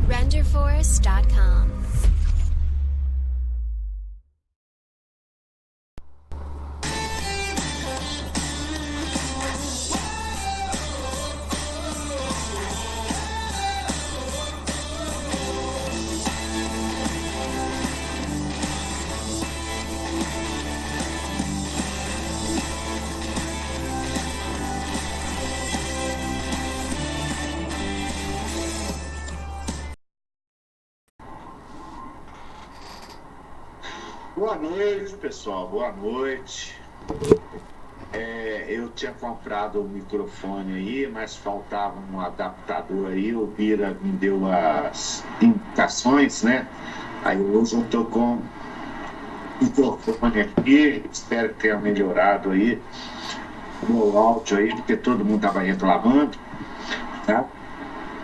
RenderForest.com. Boa noite, pessoal. Boa noite. Eu tinha comprado o microfone aí, mas faltava um adaptador aí. O Bira me deu as indicações, né? Aí hoje eu tô com o microfone aqui. Espero que tenha melhorado aí o meu áudio aí, porque todo mundo estava reclamando, tá?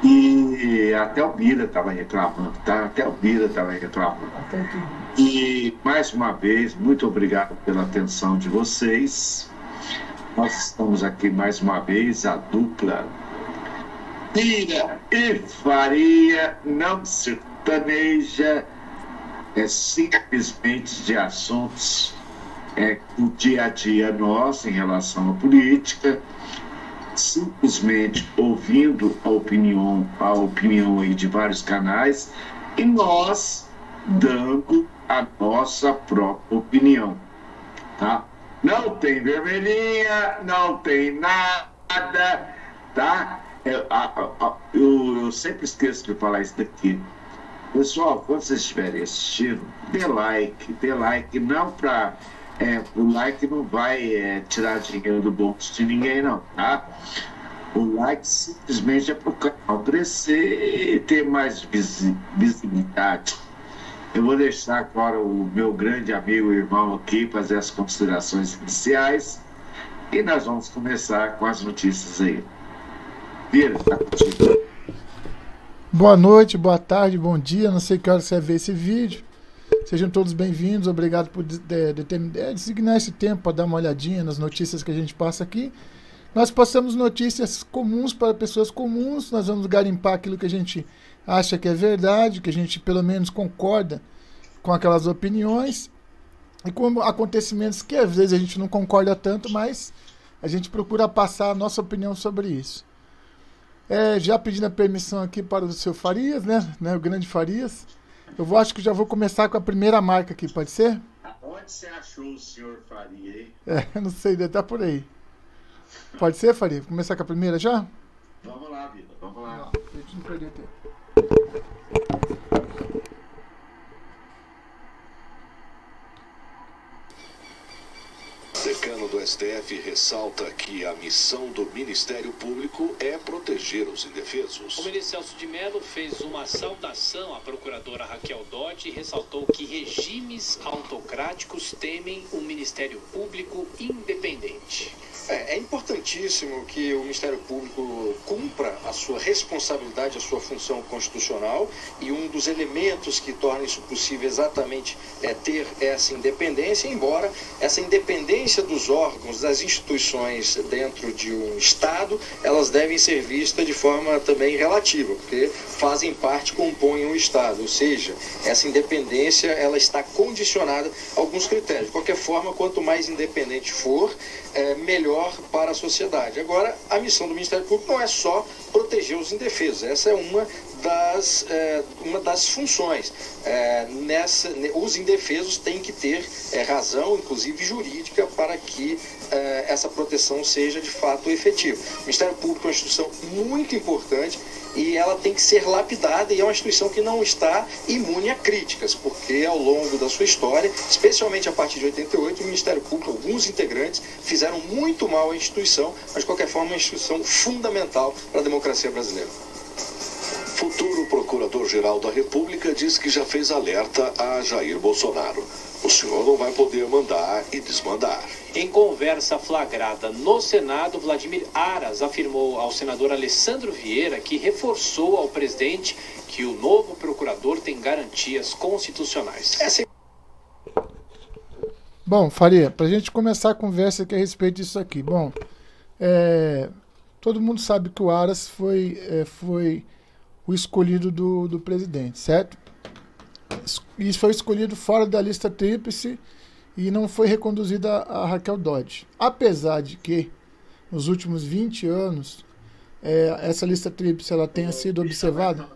E até o Bira estava reclamando, tá? Até o Bira estava reclamando. E, mais uma vez, muito obrigado pela atenção de vocês. Nós estamos aqui mais uma vez, a dupla Bira e Faria, não sertaneja, simplesmente de assuntos do dia a dia nosso em relação à política, simplesmente ouvindo a opinião aí de vários canais, e nós dando a nossa própria opinião, tá? Não tem vermelhinha, não tem nada, tá? Eu sempre esqueço de falar isso daqui. Pessoal, quando vocês estiverem assistindo, dê like, não para... o like não vai tirar dinheiro do bolso de ninguém, não, tá? O like simplesmente é para o canal crescer e ter mais visibilidade. Eu vou deixar agora o meu grande amigo e irmão aqui fazer as considerações iniciais e nós vamos começar com as notícias aí. Vira, tá contigo. Boa noite, boa tarde, bom dia, não sei que hora você vai ver esse vídeo. Sejam todos bem-vindos, obrigado por designar esse tempo para dar uma olhadinha nas notícias que a gente passa aqui. Nós passamos notícias comuns para pessoas comuns, nós vamos garimpar aquilo que a gente acha que é verdade, que a gente pelo menos concorda com aquelas opiniões, e com acontecimentos que às vezes a gente não concorda tanto, mas a gente procura passar a nossa opinião sobre isso. Já pedindo a permissão aqui para o seu Farias, né, o grande Farias, acho que já vou começar com a primeira marca aqui, pode ser? Onde você achou o senhor Faria, hein? Não sei, deve estar por aí. Pode ser, Faria? Vou começar com a primeira já? Vamos lá, vida, vamos lá. Não, a gente não perder tempo. Decano do STF ressalta que a missão do Ministério Público é proteger os indefesos. O ministro Celso de Mello fez uma saudação à procuradora Raquel Dodge e ressaltou que regimes autocráticos temem um Ministério Público independente. É importantíssimo que o Ministério Público cumpra a sua responsabilidade, a sua função constitucional, e um dos elementos que torna isso possível exatamente é ter essa independência, embora essa independência dos órgãos, das instituições dentro de um Estado, elas devem ser vistas de forma também relativa, porque fazem parte, compõem o Estado, ou seja, essa independência ela está condicionada a alguns critérios. De qualquer forma, quanto mais independente for, melhor para a sociedade. Agora, a missão do Ministério Público não é só proteger os indefesos, essa é uma das funções. Os indefesos têm que ter razão, inclusive jurídica, para que essa proteção seja de fato efetiva. O Ministério Público é uma instituição muito importante e ela tem que ser lapidada, e é uma instituição que não está imune a críticas, porque ao longo da sua história, especialmente a partir de 88, o Ministério Público, alguns integrantes, fizeram muito mal à instituição, mas de qualquer forma é uma instituição fundamental para a democracia brasileira. Futuro Procurador-Geral da República diz que já fez alerta a Jair Bolsonaro. O senhor não vai poder mandar e desmandar. Em conversa flagrada no Senado, Vladimir Aras afirmou ao senador Alessandro Vieira que reforçou ao presidente que o novo procurador tem garantias constitucionais. Bom, Faria, para a gente começar a conversa aqui a respeito disso aqui. Bom, todo mundo sabe que o Aras foi o escolhido do presidente, certo? Isso foi escolhido fora da lista tríplice e não foi reconduzida a Raquel Dodge. Apesar de que, nos últimos 20 anos, essa lista tríplice ela tenha sido observada.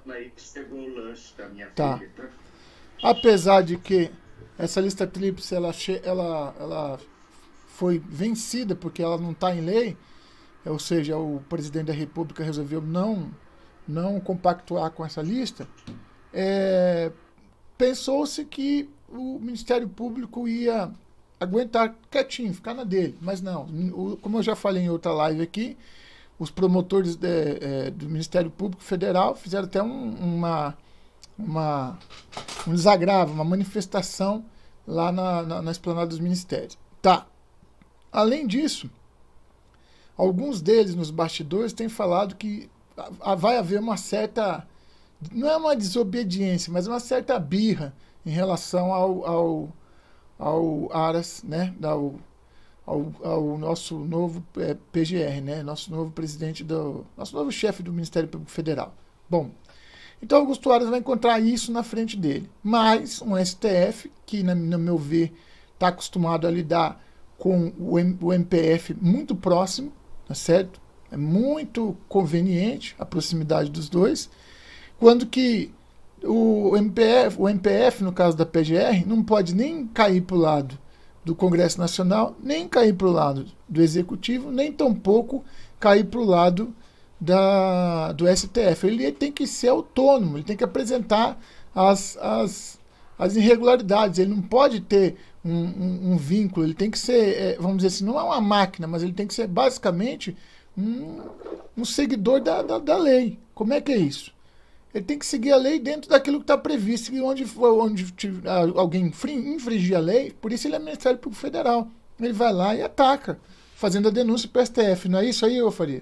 Tá. Apesar de que essa lista tríplice ela foi vencida porque ela não está em lei, ou seja, o presidente da República resolveu não compactuar com essa lista, pensou-se que o Ministério Público ia aguentar quietinho, ficar na dele, mas não. Como eu já falei em outra live aqui, os promotores do Ministério Público Federal fizeram até um desagravo, uma manifestação lá na esplanada dos ministérios. Tá. Além disso, alguns deles nos bastidores têm falado que vai haver uma certa, não é uma desobediência, mas uma certa birra em relação ao Aras, né, ao nosso novo PGR, né, nosso novo nosso chefe do Ministério Público Federal. Bom, então Augusto Aras vai encontrar isso na frente dele, mas um STF que, no meu ver, está acostumado a lidar com o MPF muito próximo, tá certo? É muito conveniente a proximidade dos dois, quando que o MPF, no caso da PGR, não pode nem cair para o lado do Congresso Nacional, nem cair para o lado do Executivo, nem tampouco cair para o lado do STF. Ele tem que ser autônomo, ele tem que apresentar as irregularidades, ele não pode ter um vínculo, ele tem que ser, vamos dizer assim, não é uma máquina, mas ele tem que ser basicamente um seguidor da lei. Como é que é isso? Ele tem que seguir a lei dentro daquilo que está previsto, e onde alguém infringir a lei, por isso ele é Ministério Público Federal. Ele vai lá e ataca, fazendo a denúncia para o STF. Não é isso aí, ô Faria?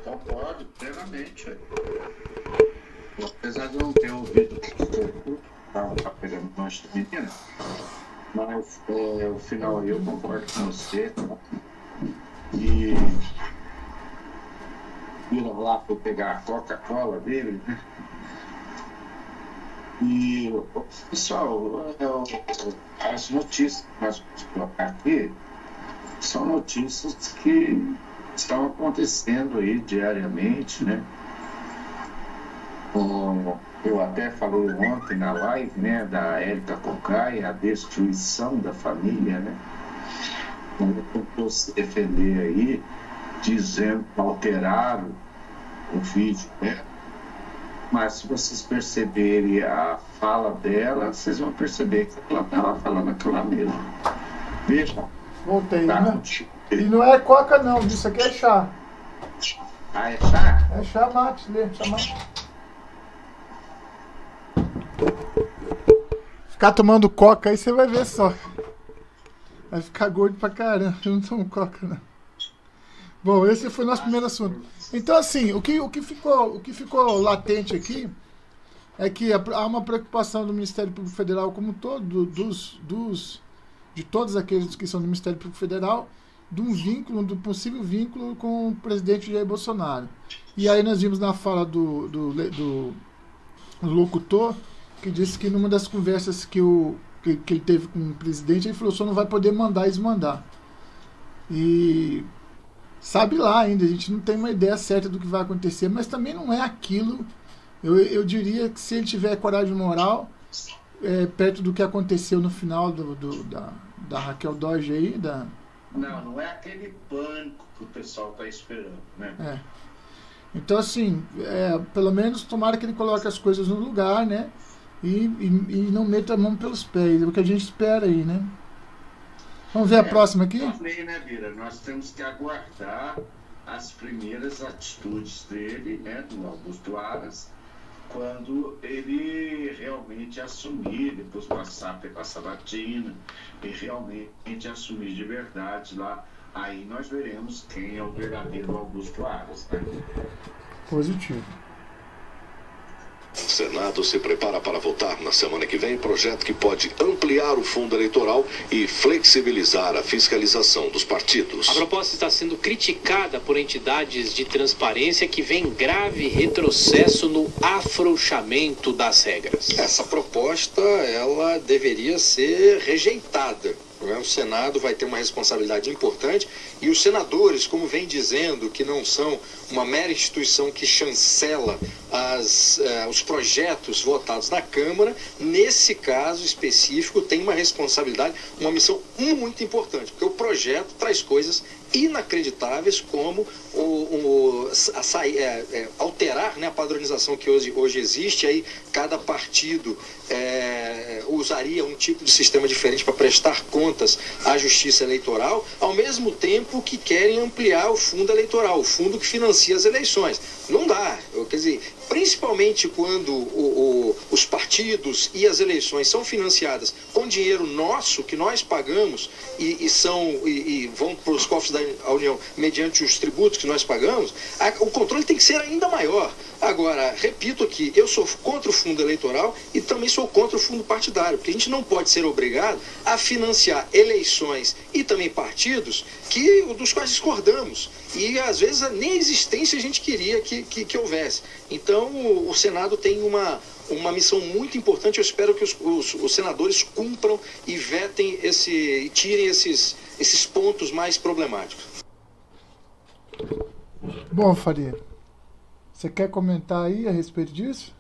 Concordo plenamente. Apesar de eu não ter ouvido estava pegando nós da menina, mas o final eu concordo com você. E viram lá para pegar a Coca-Cola dele, né? E, pessoal, as notícias que nós vamos colocar aqui são notícias que estão acontecendo aí diariamente, né? Eu até falei ontem na live, né, da Érica Cocai, a destruição da família, né? Ela tentou se defender aí, dizendo que alteraram o vídeo, né? Mas se vocês perceberem a fala dela, vocês vão perceber que ela estava falando aquilo lá mesmo. Veja. Voltei, Tá? né? E não é coca não, isso aqui é chá. Ah, é chá? É chá mate, né? Chá mate. Ficar tomando coca aí você vai ver só. Vai ficar gordo pra caramba. Eu não tomo coca, não. Bom, esse foi o nosso primeiro assunto. Então, assim, o que ficou latente aqui é que há uma preocupação do Ministério Público Federal como todo, de todos aqueles que são do Ministério Público Federal, do possível vínculo com o presidente Jair Bolsonaro. E aí nós vimos na fala do locutor, que disse que numa das conversas que ele teve com o presidente, ele falou que só não vai poder mandar e desmandar. E sabe lá ainda, a gente não tem uma ideia certa do que vai acontecer, mas também não é aquilo. Eu diria que se ele tiver coragem moral, perto do que aconteceu no final da Raquel Dodge aí, Não é aquele pânico que o pessoal está esperando, né? Então, assim, pelo menos tomara que ele coloque as coisas no lugar, né? E não meta a mão pelos pés, é o que a gente espera aí, né? Vamos ver a próxima aqui? Falei, né, Bira? Nós temos que aguardar as primeiras atitudes dele, né, do Augusto Aras, quando ele realmente assumir, depois passar pela sabatina, e realmente assumir de verdade lá, aí nós veremos quem é o verdadeiro Augusto Aras, né? Positivo. Senado se prepara para votar na semana que vem projeto que pode ampliar o fundo eleitoral e flexibilizar a fiscalização dos partidos. A proposta está sendo criticada por entidades de transparência que vêem grave retrocesso no afrouxamento das regras. Essa proposta, ela deveria ser rejeitada. O Senado vai ter uma responsabilidade importante e os senadores, como vem dizendo, que não são uma mera instituição que chancela os projetos votados na Câmara, nesse caso específico tem uma responsabilidade, uma missão muito importante, porque o projeto traz coisas inacreditáveis como alterar, né, a padronização que hoje existe. Aí cada partido usaria um tipo de sistema diferente para prestar contas à Justiça Eleitoral, ao mesmo tempo que querem ampliar o fundo eleitoral, o fundo que financia as eleições. Não dá, quer dizer, principalmente quando os partidos e as eleições são financiadas com dinheiro nosso, que nós pagamos, e vão para os cofres da União mediante os tributos que nós pagamos, o controle tem que ser ainda maior. Agora, repito aqui, eu sou contra o fundo eleitoral e também sou contra o fundo partidário, porque a gente não pode ser obrigado a financiar eleições e também partidos dos quais discordamos. E, às vezes, nem a existência a gente queria que houvesse. Então, o Senado tem uma missão muito importante. Eu espero que os senadores cumpram e vetem e tirem esses pontos mais problemáticos. Bom, Faria, você quer comentar aí a respeito disso?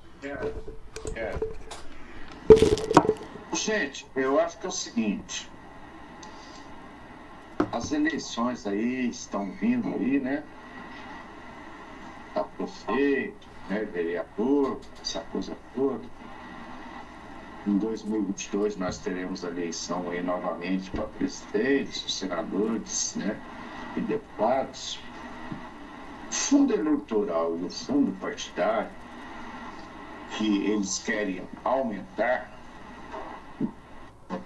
Gente, eu acho que é o seguinte: as eleições aí estão vindo aí, né? Para prefeito, né? Vereador, essa coisa toda. Em 2022 nós teremos a eleição aí novamente para presidentes, senadores, né? E deputados. O fundo eleitoral e o fundo partidário, que eles querem aumentar,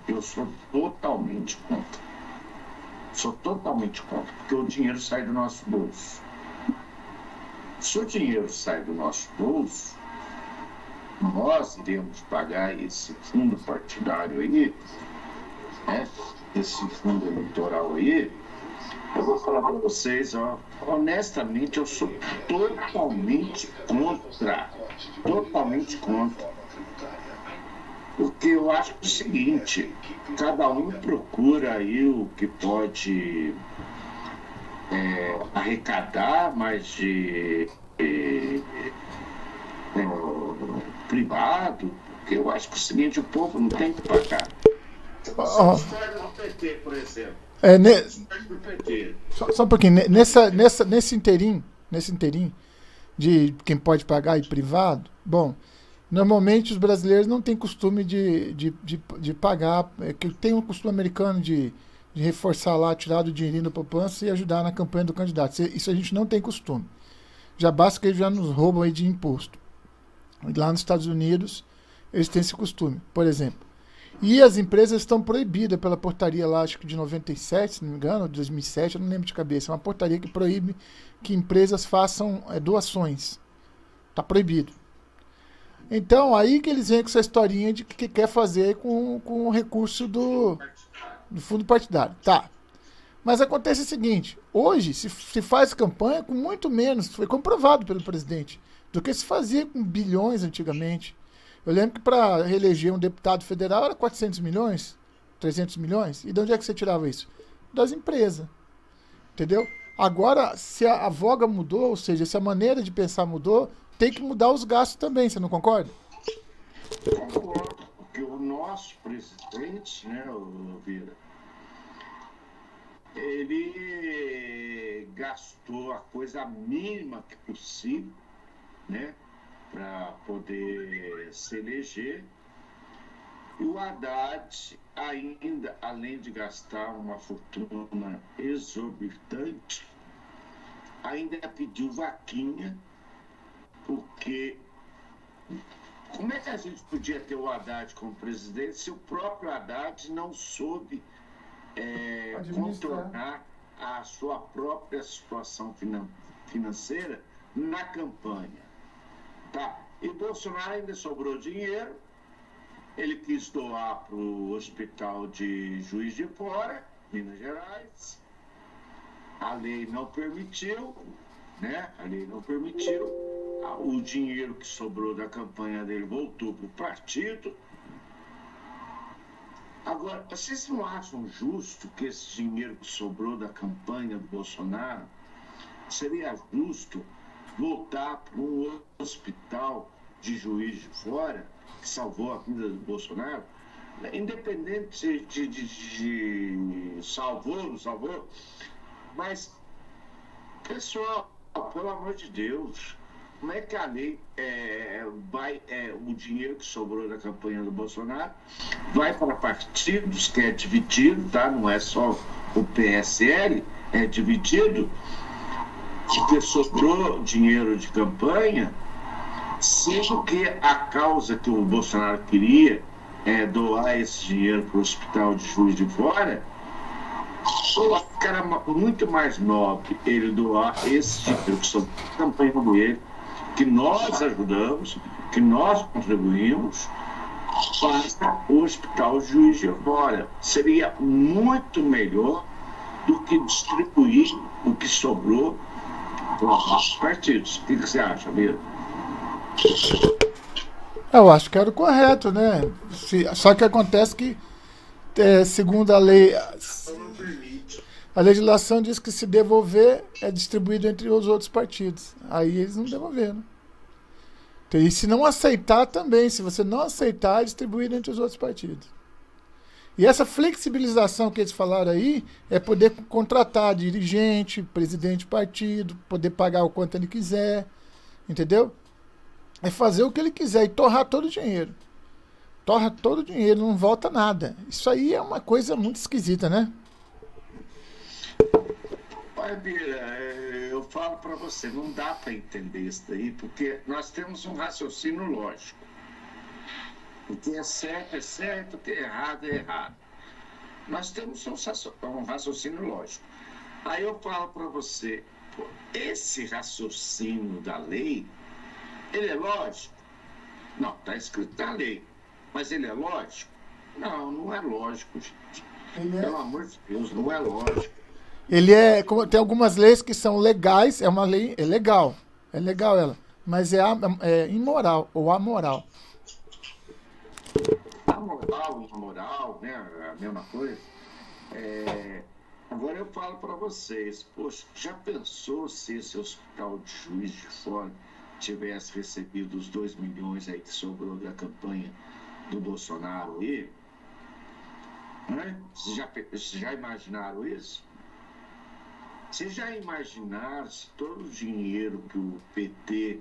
eu sou totalmente contra. Sou totalmente contra, porque o dinheiro sai do nosso bolso. Se o dinheiro sai do nosso bolso, nós iremos pagar esse fundo partidário aí, né? Esse fundo eleitoral aí. Eu vou falar para vocês, honestamente, eu sou totalmente contra. Totalmente contra. Porque eu acho que é o seguinte: cada um procura aí o que pode arrecadar mais de privado, porque eu acho que é o seguinte: o povo não tem que pagar. No PT, por exemplo. Só um pouquinho. Nesse inteirinho de quem pode pagar e privado, bom, normalmente os brasileiros não têm costume de pagar, que tem um costume americano de reforçar lá, tirar do dinheirinho da poupança e ajudar na campanha do candidato. Isso a gente não tem costume. Já basta que eles já nos roubam aí de imposto. Lá nos Estados Unidos, eles têm esse costume, por exemplo. E as empresas estão proibidas pela portaria lá, acho que de 97, se não me engano, ou de 2007, eu não lembro de cabeça. É uma portaria que proíbe que empresas façam doações. Está proibido. Então, aí que eles vêm com essa historinha de que quer fazer com o recurso do fundo partidário. Tá. Mas acontece o seguinte: hoje se faz campanha com muito menos, foi comprovado pelo presidente, do que se fazia com bilhões antigamente. Eu lembro que para reeleger um deputado federal era 400 milhões, 300 milhões. E de onde é que você tirava isso? Das empresas. Entendeu? Agora, se a voga mudou, ou seja, se a maneira de pensar mudou, tem que mudar os gastos também, você não concorda? Concordo, porque o nosso presidente, né, o Vira, ele gastou a coisa mínima que possível, né, para poder se eleger. E o Haddad, ainda, além de gastar uma fortuna exorbitante, ainda pediu vaquinha, porque como é que a gente podia ter o Haddad como presidente se o próprio Haddad não soube contornar a sua própria situação financeira na campanha? Tá, E Bolsonaro ainda sobrou dinheiro, ele quis doar para o hospital de Juiz de Fora, Minas Gerais. A lei não permitiu, né? A lei não permitiu. O dinheiro que sobrou da campanha dele voltou para o partido. Agora, vocês não acham justo que esse dinheiro que sobrou da campanha do Bolsonaro seria justo voltar para um hospital de Juiz de Fora, que salvou a vida do Bolsonaro? Independente de salvou, não salvou, mas, pessoal, pelo amor de Deus, como é que a lei o dinheiro que sobrou da campanha do Bolsonaro vai para partidos, que é dividido, tá? Não é só o PSL, é dividido, porque sobrou dinheiro de campanha, sendo que a causa que o Bolsonaro queria é doar esse dinheiro para o hospital de Juiz de Fora. Eu acho que era muito mais nobre ele doar esse dinheiro que sobrou da campanha dele, que nós ajudamos, que nós contribuímos, para o hospital Juiz de Fora. Seria muito melhor do que distribuir o que sobrou para os nossos partidos. O que você acha, mesmo? Eu acho que era o correto, né? Só que acontece que, segundo a lei, a legislação diz que se devolver é distribuído entre os outros partidos. Aí eles não devolveram. E se não aceitar também, se você não aceitar, é distribuído entre os outros partidos. E essa flexibilização que eles falaram aí é poder contratar dirigente, presidente de partido, poder pagar o quanto ele quiser, entendeu? É fazer o que ele quiser e torrar todo o dinheiro. Torra todo o dinheiro, não volta nada. Isso aí é uma coisa muito esquisita, né? Olha, Bira, eu falo para você, não dá para entender isso daí, porque nós temos um raciocínio lógico. O que é certo, o que é errado. Nós temos um raciocínio lógico. Aí eu falo para você, pô, esse raciocínio da lei, ele é lógico? Não, está escrito na lei. Mas ele é lógico? Não, não é lógico, gente. Pelo amor de Deus, não é lógico. Ele tem algumas leis que são legais, é uma lei, é legal ela, mas é imoral ou amoral. Amoral, imoral, né? A mesma coisa. Agora eu falo para vocês, poxa, já pensou se esse hospital de Juiz de Fora tivesse recebido os 2 milhões aí que sobrou da campanha do Bolsonaro aí? Né? Vocês já imaginaram isso? Vocês já imaginaram se todo o dinheiro que o PT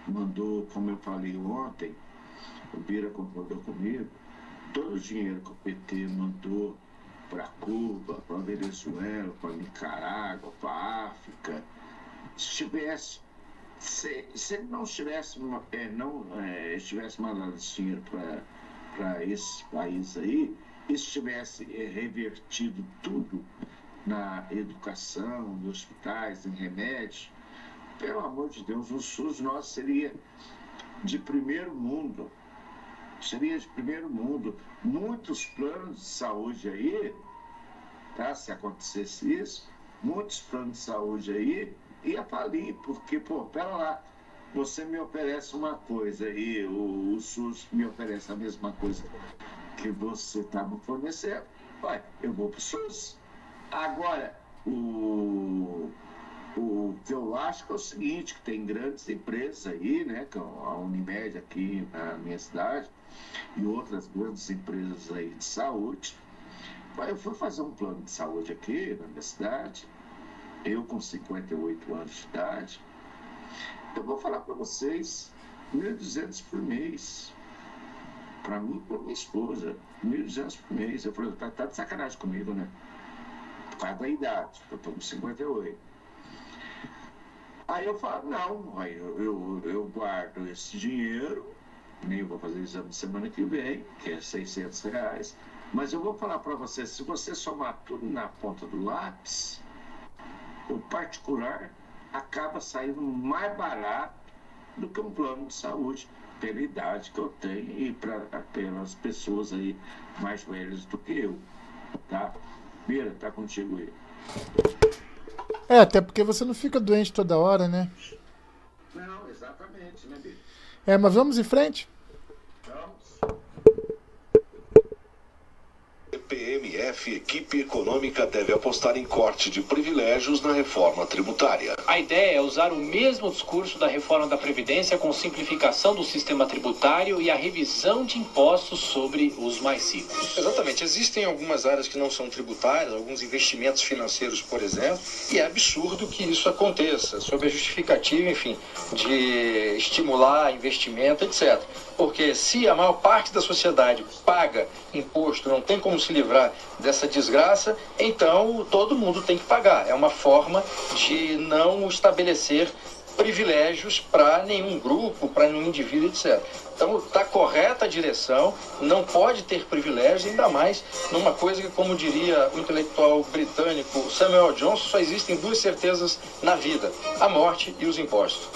mandou, como eu falei ontem, o Bira concordou comigo, todo o dinheiro que o PT mandou para Cuba, para Venezuela, para Nicarágua, para África, se ele não estivesse mandando esse dinheiro para esses países aí, e se tivesse revertido tudo na educação, nos hospitais, em remédios, pelo amor de Deus, o SUS nosso seria de primeiro mundo. Seria de primeiro mundo. Muitos planos de saúde aí, tá? Se acontecesse isso, muitos planos de saúde aí ia falir, porque, pô, pera lá, você me oferece uma coisa e o SUS me oferece a mesma coisa que você está me fornecendo, eu vou para o SUS. Agora, o que eu acho que é o seguinte, que tem grandes empresas aí, né, que a Unimed aqui na minha cidade, e outras grandes empresas aí de saúde. Eu fui fazer um plano de saúde aqui na minha cidade, eu com 58 anos de idade, eu vou falar para vocês, 1.200 por mês. Para mim e para minha esposa, 1.200 por mês. Eu falei, tá de sacanagem comigo, né? Por causa da idade, eu estou com 58. Aí eu falo, não, aí eu guardo esse dinheiro, nem vou fazer exame semana que vem, que é R$600, mas eu vou falar para você, se você somar tudo na ponta do lápis, o particular acaba saindo mais barato do que um plano de saúde pela idade que eu tenho e pelas pessoas aí mais velhas do que eu, tá? Bira, tá contigo aí. Até porque você não fica doente toda hora, né? Não, exatamente, né, Bira? Mas vamos em frente? Vamos. PMF, equipe econômica, deve apostar em corte de privilégios na reforma tributária. A ideia é usar o mesmo discurso da reforma da Previdência com simplificação do sistema tributário e a revisão de impostos sobre os mais ricos. Exatamente. Existem algumas áreas que não são tributárias, alguns investimentos financeiros, por exemplo, e é absurdo que isso aconteça, sob a justificativa, enfim, de estimular investimento, etc. Porque se a maior parte da sociedade paga imposto, não tem como se livrar dessa desgraça, então todo mundo tem que pagar. É uma forma de não estabelecer privilégios para nenhum grupo, para nenhum indivíduo, etc. Então está correta a direção, não pode ter privilégios, ainda mais numa coisa que, como diria o intelectual britânico Samuel Johnson, só existem duas certezas na vida: a morte e os impostos.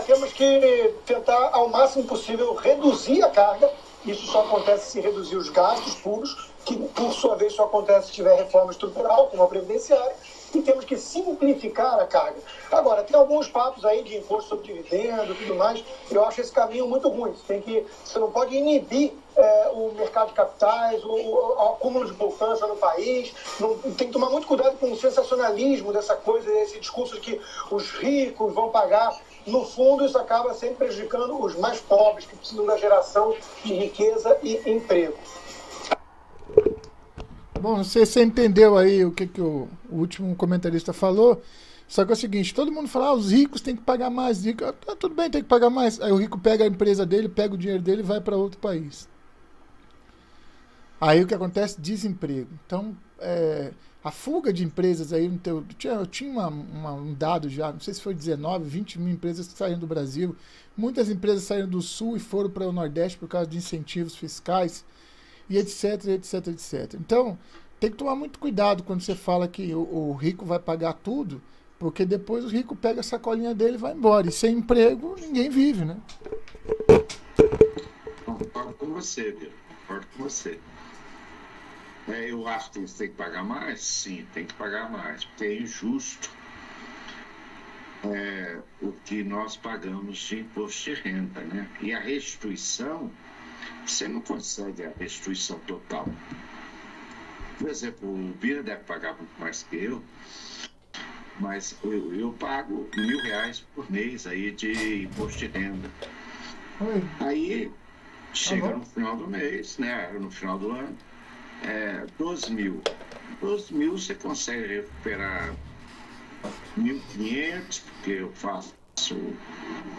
Temos que tentar ao máximo possível reduzir a carga. Isso só acontece se reduzir os gastos públicos, que por sua vez só acontece se tiver reforma estrutural, como a previdenciária, e temos que simplificar a carga. Agora, tem alguns papos aí de imposto sobre dividendo e tudo mais, eu acho esse caminho muito ruim. Você não pode inibir o mercado de capitais, o acúmulo de poupança no país, tem que tomar muito cuidado com o sensacionalismo dessa coisa, esse discurso de que os ricos vão pagar. No fundo, isso acaba sempre prejudicando os mais pobres, que precisam da geração de riqueza e emprego. Bom, não sei se você entendeu aí o que o último comentarista falou, só que é o seguinte: todo mundo fala, os ricos têm que pagar mais. Tudo bem, tem que pagar mais. Aí o rico pega a empresa dele, pega o dinheiro dele e vai para outro país. Aí o que acontece? Desemprego. Então, a fuga de empresas aí, eu tinha um dado já, não sei se foi 19, 20 mil empresas que saíram do Brasil. Muitas empresas saíram do Sul e foram para o Nordeste por causa de incentivos fiscais, e etc, etc, etc. Então, tem que tomar muito cuidado quando você fala que o rico vai pagar tudo, porque depois o rico pega a sacolinha dele e vai embora. E sem emprego, ninguém vive, né? Concordo com você, Bira. Concordo com você. Eu acho que eles têm que pagar mais? Sim, tem que pagar mais, porque é injusto o que nós pagamos de imposto de renda, né? E a restituição, você não consegue a restituição total. Por exemplo, o Bira deve pagar muito mais que eu, mas eu pago R$1.000 por mês aí de imposto de renda. Oi. Aí chega no final do mês, né? No final do ano. 12 mil. 12 mil você consegue recuperar 1.500, porque eu faço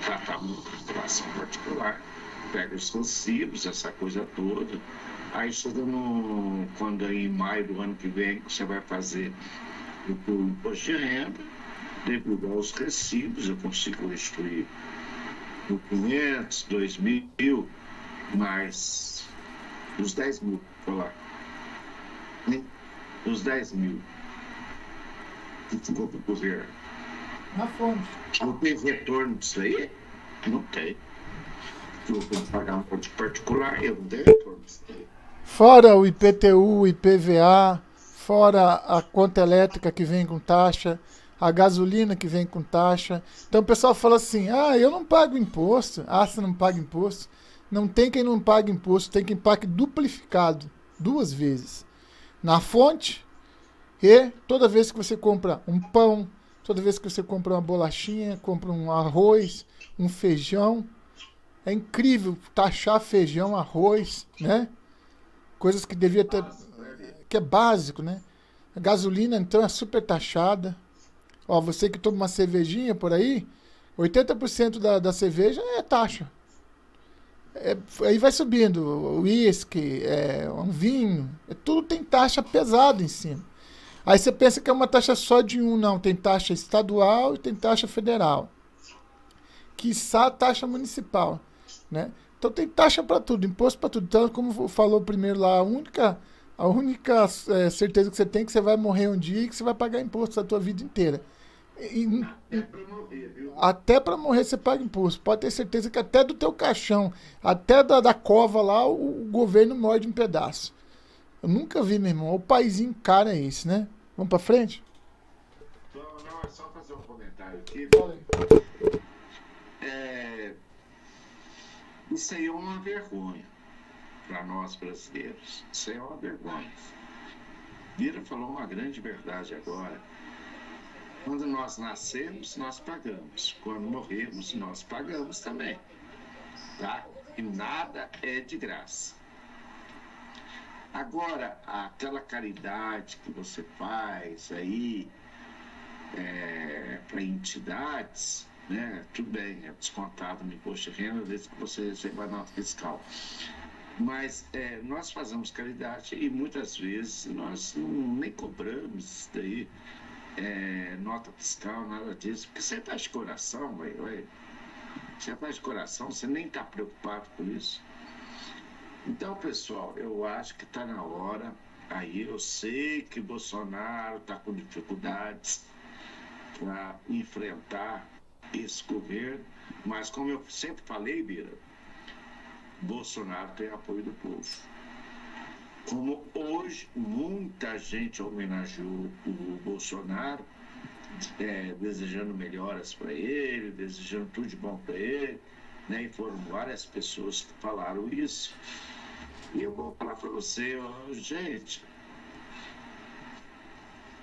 tratamento de população particular, pego os recibos, essa coisa toda. Aí chega quando em maio do ano que vem você vai fazer o imposto de renda, devido aos recibos, eu consigo restituir 1.500, 2.000, mais os 10 mil, vou lá. Os 10 mil que ficou para o governo. Na fonte. Não tem retorno disso aí? Não tem. Eu vou pagar um ponto particular, eu não tenho retorno disso aí. Fora o IPTU, o IPVA, fora a conta elétrica que vem com taxa, a gasolina que vem com taxa. Então o pessoal fala assim, eu não pago imposto. Você não paga imposto? Não tem quem não pague imposto, tem quem pague duplificado, 2 vezes. Na fonte, e toda vez que você compra um pão, toda vez que você compra uma bolachinha, compra um arroz, um feijão, é incrível taxar feijão, arroz, né? Coisas que devia ter, que é básico, né? A gasolina, então, é super taxada. Você que toma uma cervejinha por aí, 80% da cerveja é taxa. Aí vai subindo, o uísque, um vinho, tudo tem taxa pesada em cima. Aí você pensa que é uma taxa só de não, tem taxa estadual e tem taxa federal. Quiçá taxa municipal, né? Então tem taxa para tudo, imposto para tudo. Então, como falou primeiro lá, a única certeza que você tem é que você vai morrer um dia e que você vai pagar imposto a tua vida inteira. Até para morrer você paga imposto. Pode ter certeza que até do teu caixão, até da cova lá, o governo morde um pedaço. Eu nunca vi, meu irmão. O paizinho cara é esse, né? Vamos para frente? Não, é só fazer um comentário aqui. Isso aí é uma vergonha para nós brasileiros. Isso aí é uma vergonha. Bira falou uma grande verdade agora. Quando nós nascemos, nós pagamos. Quando morremos, nós pagamos também. Tá? E nada é de graça. Agora, aquela caridade que você faz aí para entidades, né? Tudo bem, é descontado no imposto de renda desde que você receba a nota fiscal. Mas nós fazemos caridade e muitas vezes nós nem cobramos isso daí. Nota fiscal, nada disso, porque você faz de coração, velho. Você faz de coração, você nem está preocupado com isso. Então, pessoal, eu acho que está na hora. Aí eu sei que Bolsonaro está com dificuldades para enfrentar esse governo, mas como eu sempre falei, Bira, Bolsonaro tem apoio do povo. Como hoje muita gente homenageou o Bolsonaro, desejando melhoras para ele, desejando tudo de bom para ele, né? E foram várias pessoas que falaram isso. E eu vou falar para você, gente,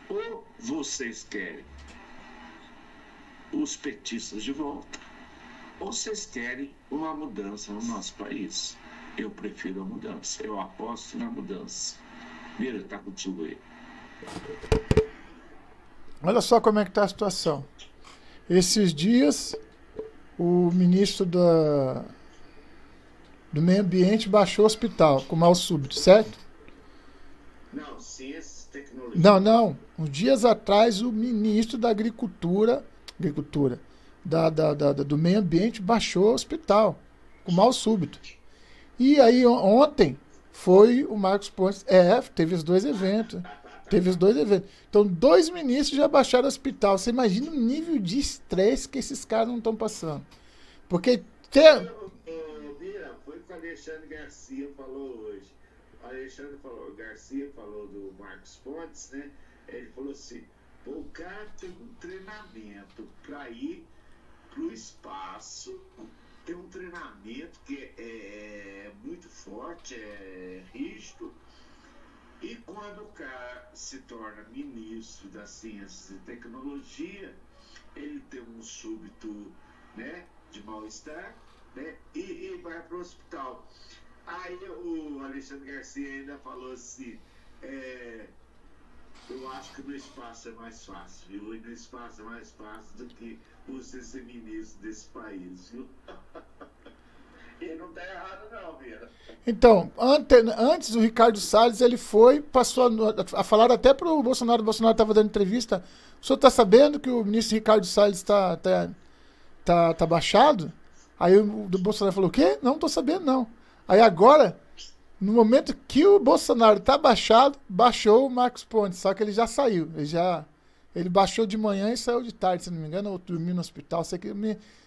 ou vocês querem os petistas de volta, ou vocês querem uma mudança no nosso país. Eu prefiro a mudança, eu aposto na mudança. Mira, tá contigo aí. Olha só como é que tá a situação. Esses dias, o ministro do Meio Ambiente baixou o hospital com mal súbito, certo? Não, ciência e tecnologia. Não. Uns dias atrás, o ministro da Agricultura do Meio Ambiente baixou o hospital com mal súbito. E aí ontem foi o Marcos Pontes. Teve os dois eventos. Então, 2 ministros já baixaram o hospital. Você imagina o nível de estresse que esses caras não estão passando. Porque Mira, foi o que o Alexandre Garcia falou hoje. O Garcia falou do Marcos Pontes, né? Ele falou assim, o cara tem um treinamento para ir para o espaço. Tem um treinamento que é muito forte, é rígido, e quando o cara se torna ministro da Ciência e Tecnologia, ele tem um súbito, né, de mal-estar, né, e vai para o hospital. Aí o Alexandre Garcia ainda falou assim, eu acho que no espaço é mais fácil, viu? E no espaço é mais fácil do que você ser ministro desse país, viu? E não tá errado não, Vira. Então, antes o Ricardo Salles, ele passou a falar até pro Bolsonaro. O Bolsonaro estava dando entrevista. O senhor está sabendo que o ministro Ricardo Salles está baixado? Aí o Bolsonaro falou, o quê? Não estou sabendo, não. Aí agora, no momento que o Bolsonaro está baixado, baixou o Marcos Pontes, só que ele já saiu. Ele baixou de manhã e saiu de tarde, se não me engano, ou dormiu no hospital.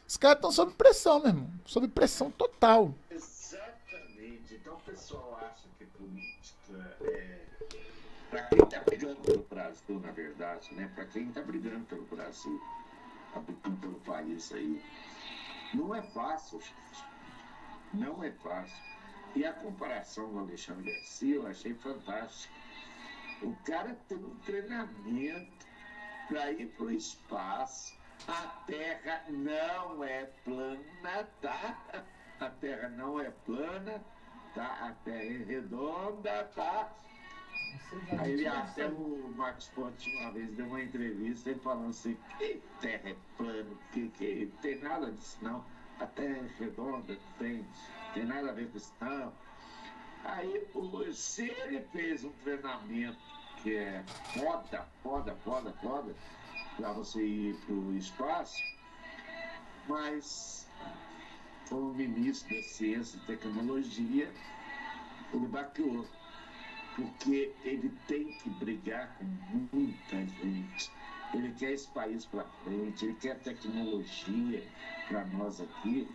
Os caras estão sob pressão, meu irmão. Sob pressão total. Exatamente. Então o pessoal acha que política para quem está brigando pelo Brasil, na verdade, né? Para quem está brigando pelo Brasil, está brigando pelo país aí, não é fácil, gente. Não é fácil. E a comparação do Alexandre Garcia eu achei fantástica. O cara tem um treinamento para ir para o espaço. A Terra não é plana, tá? A Terra não é plana, tá? A Terra é redonda, tá? Aí até o Marcos Pontes uma vez deu uma entrevista e falando assim, que Terra é plana? Que tem nada disso não. A Terra é redonda, tem nada a ver com isso não. Aí se ele fez um treinamento que é foda, para você ir para o espaço, mas como ministro da Ciência e Tecnologia, ele baqueou, porque ele tem que brigar com muita gente. ele quer esse país para frente, ele quer tecnologia para nós aqui,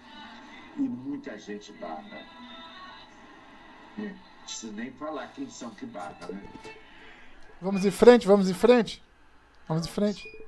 e muita gente barra. Não preciso nem falar quem são que barra, né? Vamos em frente, vamos em frente. Vamos em frente.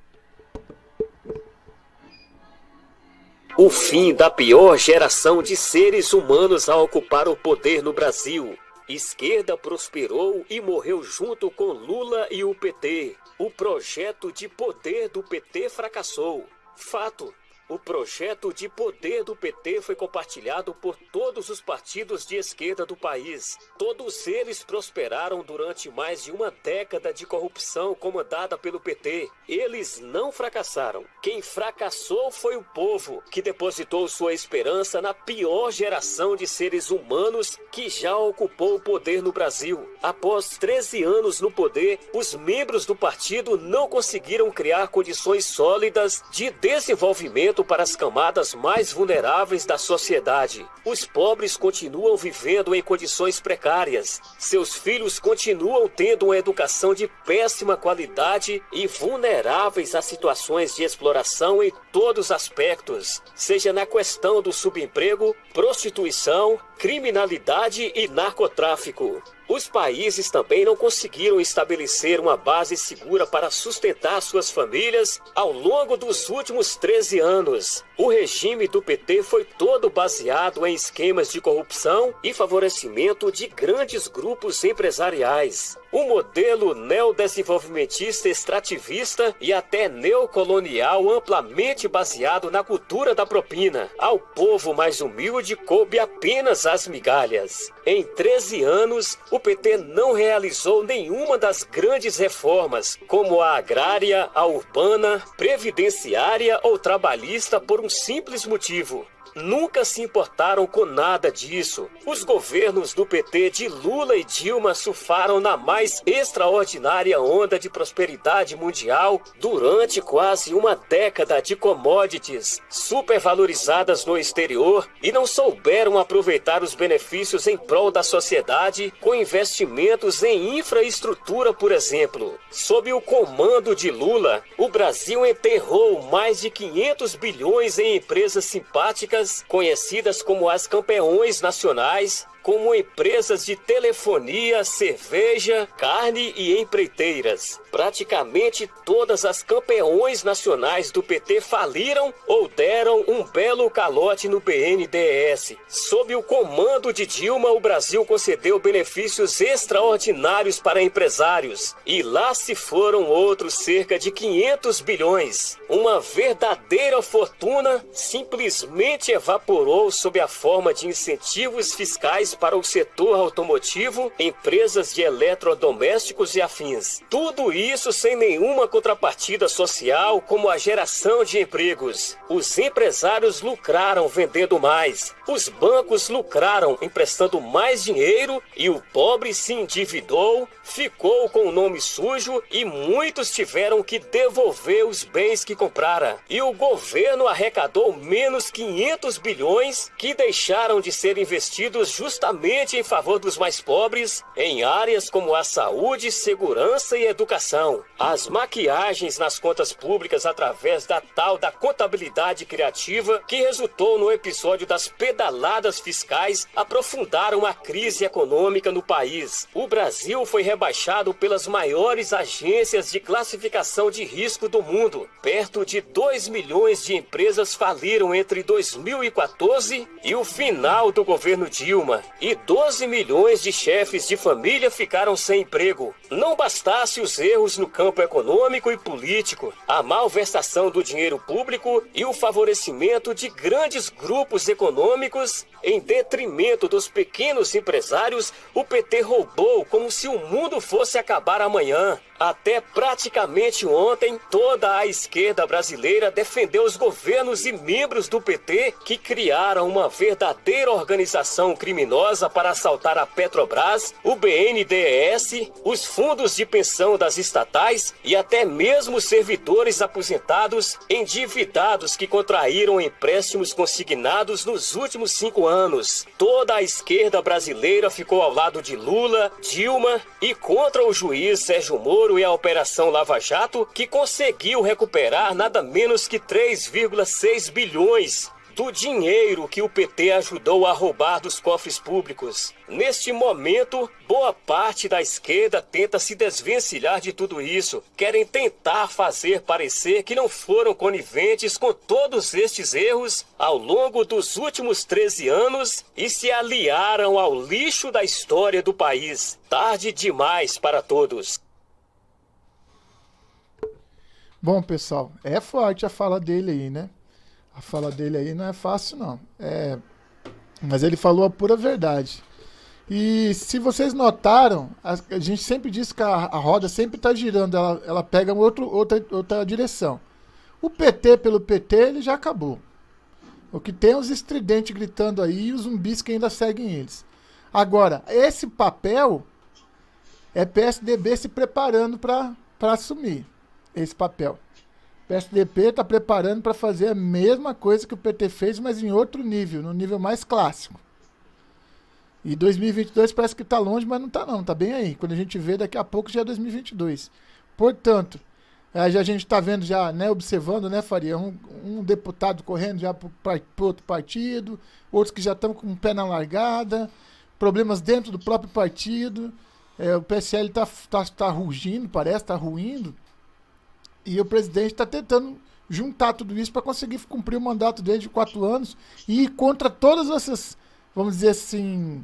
O fim da pior geração de seres humanos a ocupar o poder no Brasil. Esquerda prosperou e morreu junto com Lula e o PT. O projeto de poder do PT fracassou. Fato. O projeto de poder do PT foi compartilhado por todos os partidos de esquerda do país. Todos eles prosperaram durante mais de uma década de corrupção comandada pelo PT. Eles não fracassaram. Quem fracassou foi o povo, que depositou sua esperança na pior geração de seres humanos que já ocupou o poder no Brasil. Após 13 anos no poder, os membros do partido não conseguiram criar condições sólidas de desenvolvimento para as camadas mais vulneráveis da sociedade. Os pobres continuam vivendo em condições precárias. Seus filhos continuam tendo uma educação de péssima qualidade e vulneráveis a situações de exploração em todos os aspectos, seja na questão do subemprego, prostituição, criminalidade e narcotráfico. Os países também não conseguiram estabelecer uma base segura para sustentar suas famílias ao longo dos últimos 13 anos. O regime do PT foi todo baseado em esquemas de corrupção e favorecimento de grandes grupos empresariais. Um modelo neodesenvolvimentista extrativista e até neocolonial amplamente baseado na cultura da propina. Ao povo mais humilde coube apenas as migalhas. Em 13 anos, o PT não realizou nenhuma das grandes reformas, como a agrária, a urbana, previdenciária ou trabalhista, por um simples motivo: nunca se importaram com nada disso. Os governos do PT de Lula e Dilma surfaram na mais extraordinária onda de prosperidade mundial durante quase uma década de commodities supervalorizadas no exterior e não souberam aproveitar os benefícios em prol da sociedade com investimentos em infraestrutura, por exemplo. Sob o comando de Lula, o Brasil enterrou mais de 500 bilhões em empresas simpáticas conhecidas como as campeões nacionais, como empresas de telefonia, cerveja, carne e empreiteiras. Praticamente todas as campeões nacionais do PT faliram ou deram um belo calote no BNDES. Sob o comando de Dilma, o Brasil concedeu benefícios extraordinários para empresários. E lá se foram outros cerca de 500 bilhões. Uma verdadeira fortuna simplesmente evaporou sob a forma de incentivos fiscais para o setor automotivo, empresas de eletrodomésticos e afins. Tudo isso sem nenhuma contrapartida social, como a geração de empregos. Os empresários lucraram vendendo mais, os bancos lucraram emprestando mais dinheiro e o pobre se endividou, ficou com o nome sujo e muitos tiveram que devolver os bens que comprara. E o governo arrecadou menos 500 bilhões que deixaram de ser investidos justamente em favor dos mais pobres em áreas como a saúde, segurança e educação. As maquiagens nas contas públicas através da tal da contabilidade criativa, que resultou no episódio das pedaladas fiscais, aprofundaram a crise econômica no país. O Brasil foi rebaixado pelas maiores agências de classificação de risco do mundo. Perto de 2 milhões de empresas faliram entre 2014 e o final do governo Dilma. E 12 milhões de chefes de família ficaram sem emprego. Não bastasse os erros no campo econômico e político, a malversação do dinheiro público e o favorecimento de grandes grupos econômicos em detrimento dos pequenos empresários, o PT roubou como se o mundo fosse acabar amanhã. Até praticamente ontem, toda a esquerda brasileira defendeu os governos e membros do PT que criaram uma verdadeira organização criminosa criminosa para assaltar a Petrobras, o BNDES, os fundos de pensão das estatais e até mesmo servidores aposentados endividados que contraíram empréstimos consignados nos últimos 5 anos. Toda a esquerda brasileira ficou ao lado de Lula, Dilma e contra o juiz Sérgio Moro e a Operação Lava Jato, que conseguiu recuperar nada menos que 3,6 bilhões do dinheiro que o PT ajudou a roubar dos cofres públicos. Neste momento, boa parte da esquerda tenta se desvencilhar de tudo isso. Querem tentar fazer parecer que não foram coniventes com todos estes erros ao longo dos últimos 13 anos e se aliaram ao lixo da história do país. Tarde demais para todos. Bom, pessoal, é forte a fala dele aí, né? A fala dele aí não é fácil, não. Mas ele falou a pura verdade. E se vocês notaram, a gente sempre diz que a roda sempre está girando, ela pega outra direção. O PT pelo PT, ele já acabou. O que tem é os estridentes gritando aí e os zumbis que ainda seguem eles. Agora, esse papel é PSDB se preparando para assumir esse papel. O PSDB está preparando para fazer a mesma coisa que o PT fez, mas em outro nível, no nível mais clássico. E 2022 parece que está longe, mas não está não, está bem aí. Quando a gente vê, daqui a pouco já é 2022. Portanto, a gente está vendo já, né, observando, né, Faria, um deputado correndo já para outro partido, outros que já estão com o pé na largada, problemas dentro do próprio partido, o PSL está rugindo, parece, está ruindo. E o presidente está tentando juntar tudo isso para conseguir cumprir o mandato dele de 4 anos e ir contra todas essas, vamos dizer assim,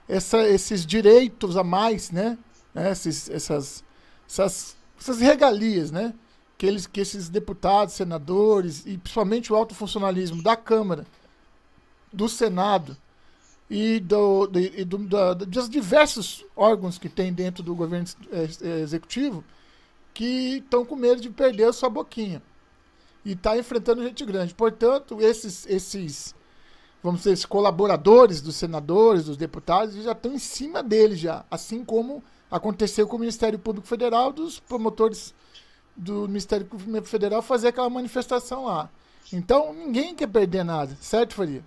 esses direitos a mais, né? Essas regalias, né? Que esses deputados, senadores e principalmente o alto funcionalismo da Câmara, do Senado e dos diversos órgãos que tem dentro do governo executivo, que estão com medo de perder a sua boquinha. E está enfrentando gente grande. Portanto, esses vamos dizer, esses colaboradores dos senadores, dos deputados, já estão em cima deles já. Assim como aconteceu com o Ministério Público Federal, dos promotores do Ministério Público Federal fazer aquela manifestação lá. Então, ninguém quer perder nada. Certo, Faria?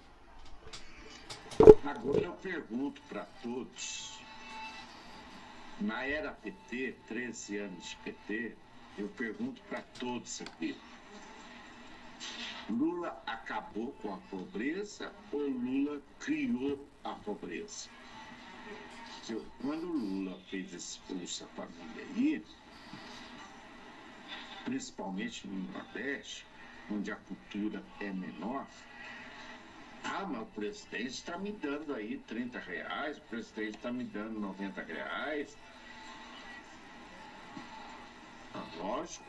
Agora eu pergunto para todos. Na era PT, 13 anos de PT, eu pergunto para todos aqui. Lula acabou com a pobreza ou Lula criou a pobreza? Quando Lula fez esse Bolsa Família aí, principalmente no Nordeste, onde a cultura é menor, mas o presidente está me dando aí R$30, o presidente está me dando R$90. Lógico,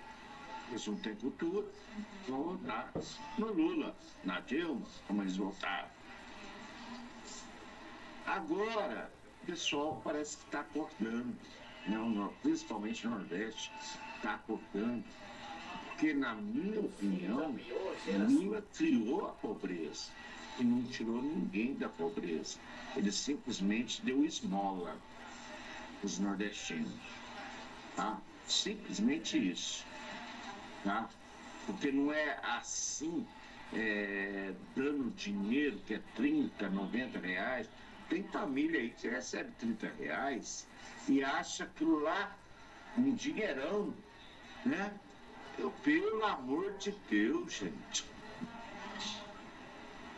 eles não têm cultura, vão votar no Lula, na Dilma, como eles votaram. Agora, o pessoal parece que está acordando, principalmente no Nordeste, está acordando, porque, na minha opinião, Lula criou a pobreza e não tirou ninguém da pobreza. Ele simplesmente deu esmola aos nordestinos, tá? Simplesmente isso, tá? Porque não é assim, dando dinheiro que é R$30, R$90. Tem família aí que recebe R$30 e acha aquilo lá um dinheirão, né? Pelo amor de Deus, gente.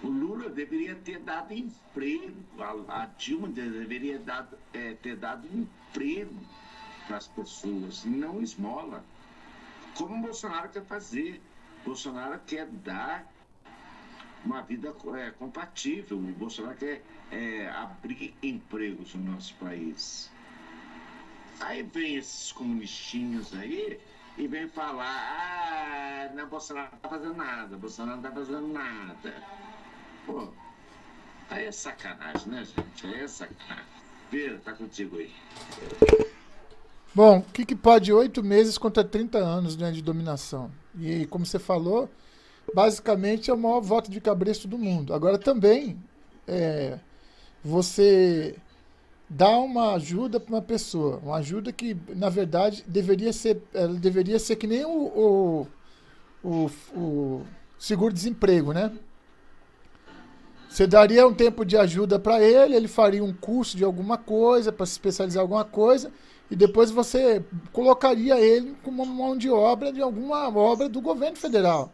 O Lula deveria ter dado emprego, a Dilma deveria ter dado emprego para as pessoas, e não esmola. Como o Bolsonaro quer fazer. O Bolsonaro quer dar uma vida compatível. O Bolsonaro quer abrir empregos no nosso país. Aí vem esses comunistinhos aí e vem falar, não, Bolsonaro não está fazendo nada, Bolsonaro não está fazendo nada. Pô, aí é sacanagem, né, gente? Aí é sacanagem. Pedro, tá contigo aí. Bom, o que pode 8 meses contra 30 anos, né, de dominação? E como você falou, basicamente é o maior voto de cabresto do mundo. Agora também, você dá uma ajuda para uma pessoa, uma ajuda que, na verdade, deveria ser que nem o seguro-desemprego, né? Você daria um tempo de ajuda para ele, ele faria um curso de alguma coisa, para se especializar em alguma coisa, e depois você colocaria ele como uma mão de obra de alguma obra do governo federal.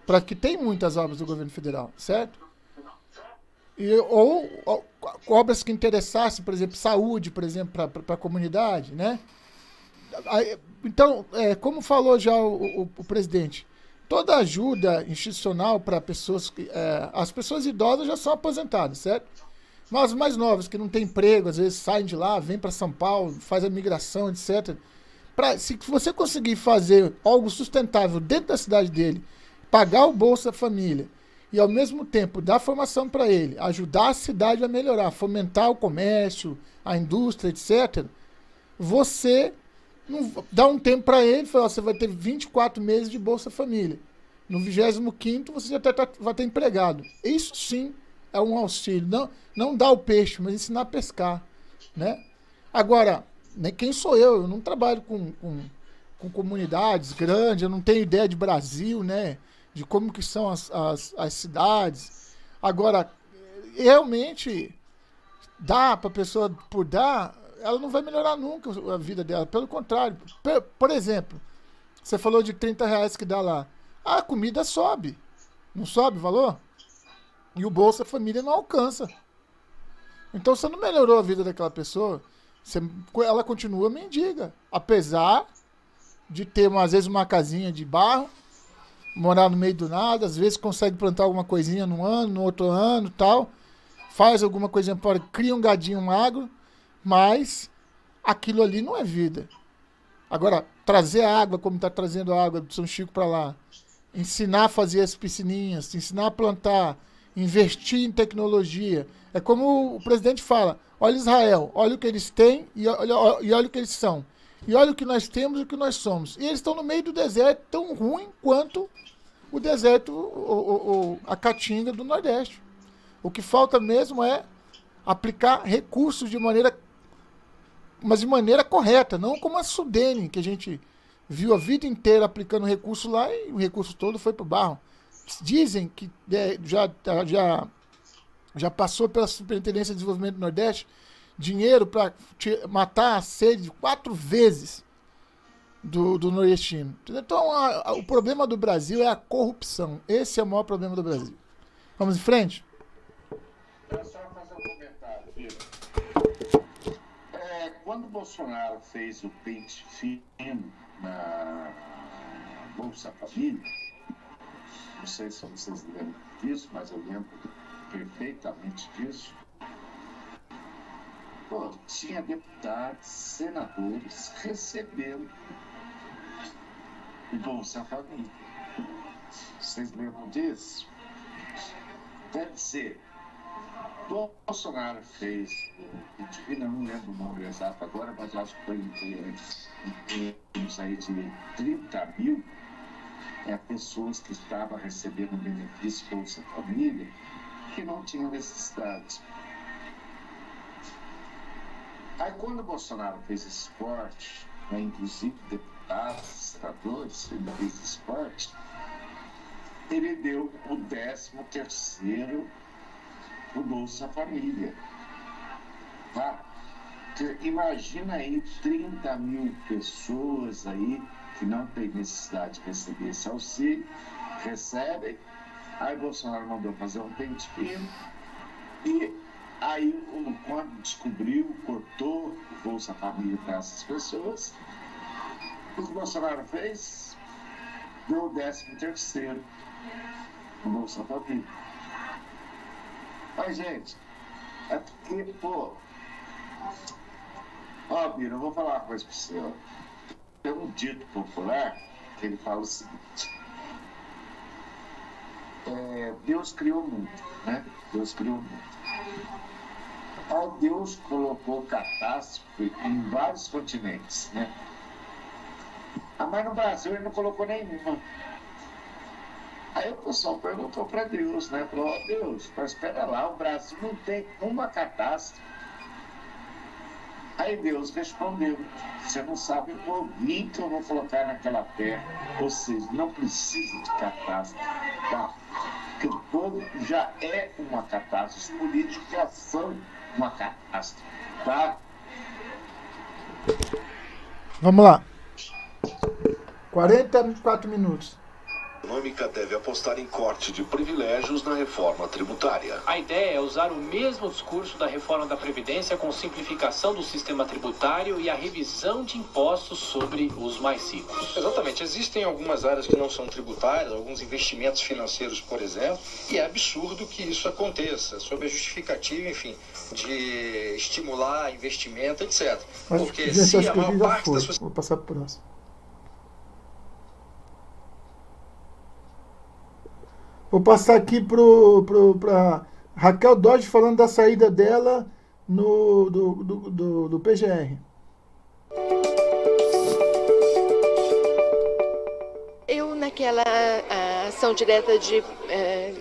Para que tem muitas obras do governo federal, certo? Ou obras que interessassem, por exemplo, saúde, por exemplo, para a comunidade, né? Então, como falou já o presidente, toda ajuda institucional para pessoas... as pessoas idosas já são aposentadas, certo? Mas os mais novos, que não têm emprego, às vezes saem de lá, vêm para São Paulo, faz a migração, etc. Se você conseguir fazer algo sustentável dentro da cidade dele, pagar o Bolsa Família e, ao mesmo tempo, dar formação para ele, ajudar a cidade a melhorar, fomentar o comércio, a indústria, etc., você dá um tempo para ele, fala, você vai ter 24 meses de Bolsa Família. No 25º você já vai ter empregado. Isso sim é um auxílio. Não dá o peixe, mas ensinar a pescar, né? Agora, quem sou eu? Eu não trabalho com comunidades grandes, eu não tenho ideia de Brasil, né? De como que são as cidades. Agora, realmente, dá para a pessoa, por dar, ela não vai melhorar nunca a vida dela. Pelo contrário. Por exemplo, você falou de R$30 que dá lá. A comida sobe. Não sobe o valor? E o Bolsa Família não alcança. Então você não melhorou a vida daquela pessoa. Ela continua mendiga. Apesar de ter, às vezes, uma casinha de barro, morar no meio do nada, às vezes consegue plantar alguma coisinha num ano, no outro ano, tal, faz alguma coisinha fora, cria um gadinho magro, mas aquilo ali não é vida. Agora, trazer água, como está trazendo a água do São Chico para lá, ensinar a fazer as piscininhas, ensinar a plantar, investir em tecnologia. É como o presidente fala, olha Israel, olha o que eles têm e olha o que eles são. E olha o que nós temos e o que nós somos. E eles estão no meio do deserto, tão ruim quanto o deserto, a caatinga do Nordeste. O que falta mesmo é aplicar recursos mas de maneira correta, não como a Sudene, que a gente viu a vida inteira aplicando recurso lá e o recurso todo foi para o barro. Dizem que já passou pela Superintendência de Desenvolvimento do Nordeste dinheiro para matar a sede 4 vezes do nordestino. Então, o problema do Brasil é a corrupção. Esse é o maior problema do Brasil. Vamos em frente? Eu só fazer um comentário, Vitor. Quando o Bolsonaro fez o pente fino na Bolsa Família, não sei se vocês lembram disso, mas eu lembro perfeitamente disso. Pô, tinha deputados, senadores recebendo o Bolsa Família. Vocês lembram disso? Deve ser. O Bolsonaro fez, eu não lembro o número exato agora, mas acho que foi em termos aí de 30 mil pessoas que estavam recebendo benefício Bolsa Família que não tinham necessidade. Aí quando o Bolsonaro fez esse corte, inclusive deputados, senadores, ele fez esse corte, ele deu o 13º do Bolsa Família. Tá? Imagina aí 30 mil pessoas aí que não tem necessidade de receber esse auxílio, recebem, aí Bolsonaro mandou fazer um pente fino e aí, quando descobriu, cortou o Bolsa Família para essas pessoas, o que o Bolsonaro fez? Deu o 13º no Bolsa Família. Mas, gente, é porque, pô... Ó, Bira, eu vou falar uma coisa para você, ó. Tem um dito popular que ele fala o seguinte... Deus criou o mundo, né? Deus criou o mundo. Aí Deus colocou catástrofe em vários continentes, né? Mas no Brasil ele não colocou nenhuma. Aí o pessoal perguntou para Deus, né? Falou, ó Deus, mas espera lá, o Brasil não tem uma catástrofe. Aí Deus respondeu, você não sabe o ouvir que eu vou colocar naquela terra. Ou seja, não precisa de catástrofe, tá? Porque o povo já é uma catástrofe, os políticos já são uma catástrofe, tá? Vamos lá. 44 minutos. A econômica deve apostar em corte de privilégios na reforma tributária. A ideia é usar o mesmo discurso da reforma da Previdência com simplificação do sistema tributário e a revisão de impostos sobre os mais ricos. Exatamente. Existem algumas áreas que não são tributárias, alguns investimentos financeiros, por exemplo, e é absurdo que isso aconteça, sob a justificativa, enfim, de estimular investimento, etc. Porque Gente, se acho a que o maior vídeo já parte foi. das suas... Vou passar para o próximo. Vou passar aqui para Raquel Dodge falando da saída dela do PGR. Eu, naquela ação direta de